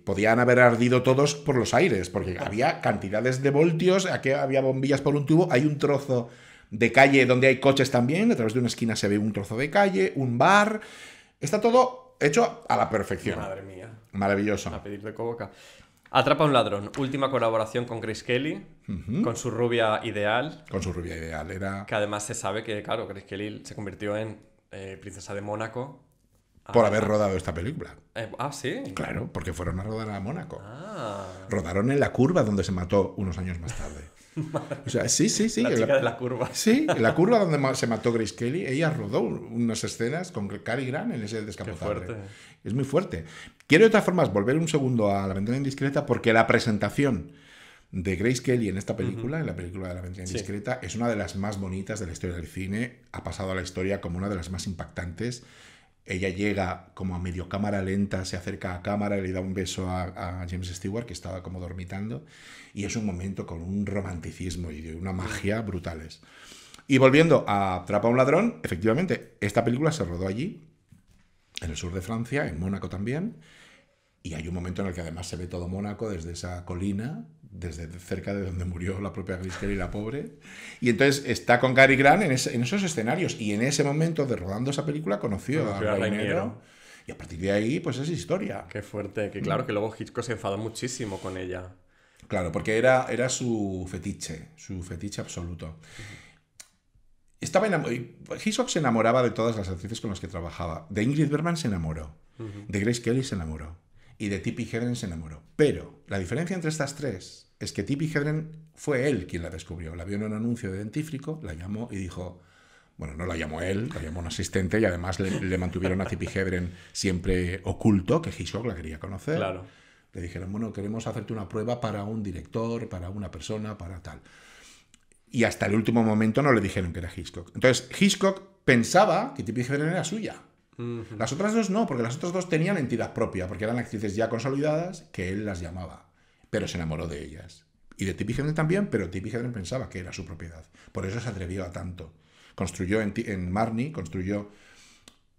Speaker 4: podían haber ardido todos por los aires, porque había cantidades de voltios, aquí había bombillas por un tubo, hay un trozo de calle donde hay coches también, a través de una esquina se ve un trozo de calle, un bar, está todo hecho a la perfección.
Speaker 3: Madre mía.
Speaker 4: Maravilloso.
Speaker 3: A pedir de coca. Atrapa a un ladrón, última colaboración con Grace Kelly, con su rubia ideal,
Speaker 4: Con su rubia ideal. Era
Speaker 3: que además se sabe que, claro, Grace Kelly se convirtió en princesa de Mónaco.
Speaker 4: por haber rodado esta película.
Speaker 3: Sí.
Speaker 4: Claro, porque fueron a rodar a Mónaco.
Speaker 3: Ah,
Speaker 4: Rodaron en la curva donde se mató unos años más tarde. O sea, sí.
Speaker 3: la
Speaker 4: en
Speaker 3: chica de la curva.
Speaker 4: Sí, en la curva donde se mató Grace Kelly, ella rodó unas escenas con Cary Grant en ese descapotable.
Speaker 3: Qué fuerte.
Speaker 4: Es muy fuerte. Quiero de todas formas volver un segundo a La Aventura Indiscreta porque la presentación de Grace Kelly en esta película, en la película de La Aventura Indiscreta, es una de las más bonitas de la historia del cine. Ha pasado a la historia como una de las más impactantes. Ella llega como a medio cámara lenta, se acerca a cámara y le da un beso a James Stewart, que estaba como dormitando. Y es un momento con un romanticismo y una magia brutales. Y volviendo a Atrapa a un ladrón, efectivamente, esta película se rodó allí, en el sur de Francia, en Mónaco también. Y hay un momento en el que además se ve todo Mónaco desde esa colina, desde cerca de donde murió la propia Grace Kelly, la pobre. Y entonces está con Cary Grant en esos escenarios. Y en ese momento de rodando esa película conoció a Rainiero. Y a partir de ahí, pues es historia.
Speaker 3: Qué fuerte. Que claro, que luego Hitchcock se enfadó muchísimo con ella.
Speaker 4: Claro, porque era su fetiche absoluto. Hitchcock se enamoraba de todas las actrices con las que trabajaba. De Ingrid Bergman se enamoró. De Grace Kelly se enamoró. Y de Tippi Hedren se enamoró. Pero la diferencia entre estas tres es que Tippi Hedren fue él quien la descubrió. La vio en un anuncio de dentífrico, la llamó y dijo... Bueno, no la llamó él, la llamó un asistente y además le mantuvieron a Tippi Hedren siempre oculto, que Hitchcock la quería conocer.
Speaker 3: Claro.
Speaker 4: Le dijeron, bueno, queremos hacerte una prueba para un director, para una persona, para tal. Y hasta el último momento no le dijeron que era Hitchcock. Entonces, Hitchcock pensaba que Tippi Hedren era suya. Las otras dos no, porque las otras dos tenían entidad propia, porque eran actrices ya consolidadas que él las llamaba. Pero se enamoró de ellas. Y de Tippi Hedren también, pero Tippi Hedren pensaba que era su propiedad. Por eso se atrevió a tanto. Construyó en Marnie, construyó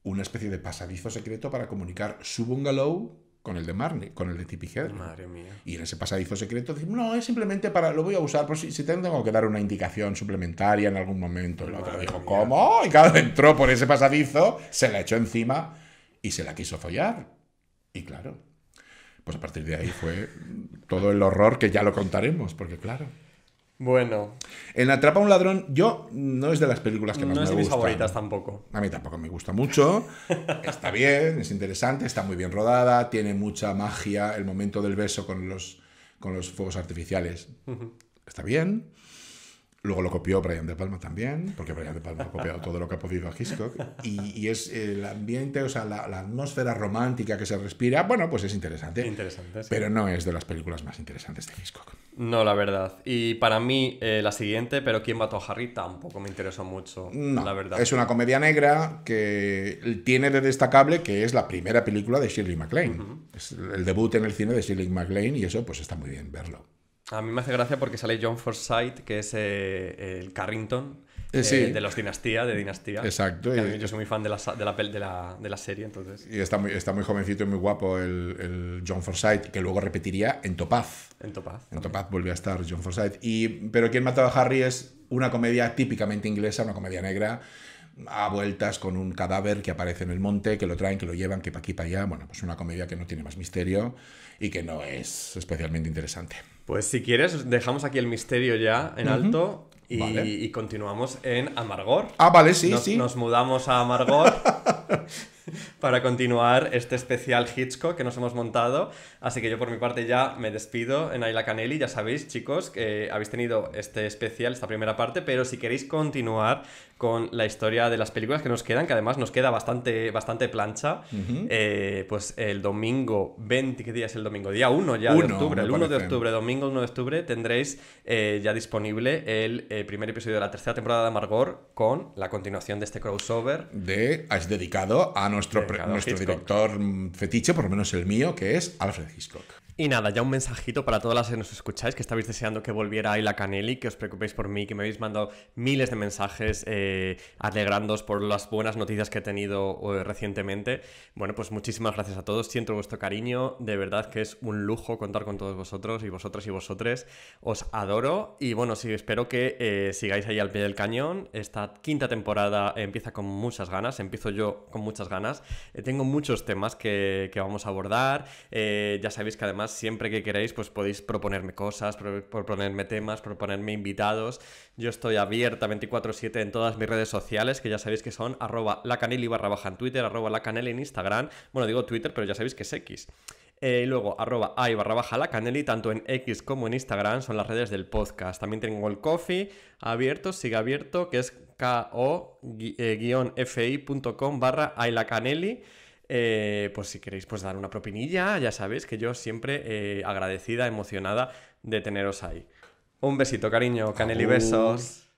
Speaker 4: una especie de pasadizo secreto para comunicar su bungalow con el de Marnie, con el de Tippi Hedren.
Speaker 3: Madre mía.
Speaker 4: Y en ese pasadizo secreto decimos, no, es simplemente para, lo voy a usar, por si tengo que dar una indicación suplementaria en algún momento. Y la otra dijo, ¿cómo? Y cada vez entró por ese pasadizo, se la echó encima y se la quiso follar. Y claro, pues a partir de ahí fue todo el horror que ya lo contaremos, porque claro.
Speaker 3: Bueno.
Speaker 4: En Atrapa a un ladrón, yo no es de las películas que más me
Speaker 3: No es
Speaker 4: gustan.
Speaker 3: de mis favoritas tampoco.
Speaker 4: A mí tampoco me gusta mucho. Está bien, es interesante, está muy bien rodada, tiene mucha magia. El momento del beso con los fuegos artificiales está bien. Luego lo copió Brian De Palma también, porque Brian De Palma ha copiado todo lo que ha podido a Hitchcock. Y es el ambiente, o sea, la atmósfera romántica que se respira, bueno, pues es interesante.
Speaker 3: Interesante, sí.
Speaker 4: Pero no es de las películas más interesantes de Hitchcock.
Speaker 3: No, la verdad. Y para mí, la siguiente, pero ¿Quién mató a Harry? Tampoco me interesó mucho,
Speaker 4: No,
Speaker 3: la verdad.
Speaker 4: es una comedia negra que tiene de destacable que es la primera película de Shirley MacLaine. Es el debut en el cine de Shirley MacLaine y eso pues está muy bien verlo.
Speaker 3: A mí me hace gracia porque sale John Forsythe, que es el Carrington
Speaker 4: Sí.
Speaker 3: de los Dinastía, de Dinastía.
Speaker 4: Exacto.
Speaker 3: Que a mí yo soy muy fan de la serie, entonces.
Speaker 4: Y está muy jovencito y muy guapo el John Forsythe, que luego repetiría en Topaz.
Speaker 3: En Topaz.
Speaker 4: En Topaz volvió a estar John Forsythe. Pero ¿Quién mató a Harry? Es una comedia típicamente inglesa, una comedia negra, a vueltas con un cadáver que aparece en el monte, que lo traen, que lo llevan, que para aquí, para allá. Bueno, pues una comedia que no tiene más misterio y que no es especialmente interesante.
Speaker 3: Pues si quieres, dejamos aquí el misterio ya en alto
Speaker 4: Vale.
Speaker 3: y continuamos en Amargor.
Speaker 4: Ah, vale, sí,
Speaker 3: nos,
Speaker 4: sí.
Speaker 3: Nos mudamos a Amargor para continuar este especial Hitchcock que nos hemos montado. Así que yo por mi parte ya me despido en Ayla Canelli. Ya sabéis, chicos, que habéis tenido este especial, esta primera parte, pero si queréis continuar con la historia de las películas que nos quedan, que además nos queda bastante plancha, pues el domingo 20, ¿qué día es el domingo? Día 1 ya de octubre, el 1 de octubre, domingo 1 de octubre, tendréis ya disponible el primer episodio de la tercera temporada de Amargor con la continuación de este crossover.
Speaker 4: Es dedicado a nuestro director fetiche, por lo menos el mío, que es Alfred Hitchcock.
Speaker 3: Y nada, ya un mensajito para todas las que nos escucháis, que estabais deseando que volviera Ayla Canelli, que os preocupéis por mí, que me habéis mandado miles de mensajes alegrándoos por las buenas noticias que he tenido recientemente. Bueno, pues muchísimas gracias a todos, siento vuestro cariño, de verdad que es un lujo contar con todos vosotros y vosotras y vosotres, os adoro y bueno, sí, espero que sigáis ahí al pie del cañón. Esta quinta temporada empieza con muchas ganas, empiezo yo con muchas ganas, tengo muchos temas que vamos a abordar, ya sabéis que además además siempre que queréis pues podéis proponerme cosas, proponerme temas, proponerme invitados. Yo estoy abierta 24/7 en todas mis redes sociales, que ya sabéis que son @lacaneli _ en Twitter, @lacaneli en Instagram. Bueno, digo Twitter, pero ya sabéis que es X. Y luego @a _ lacaneli, tanto en X como en Instagram, son las redes del podcast. También tengo el Ko-fi abierto, sigue abierto, que es ko-fi.com /ailacaneli. Pues si queréis pues dar una propinilla, ya sabéis que yo siempre agradecida, emocionada de teneros ahí. Un besito, cariño, Caneli, besos.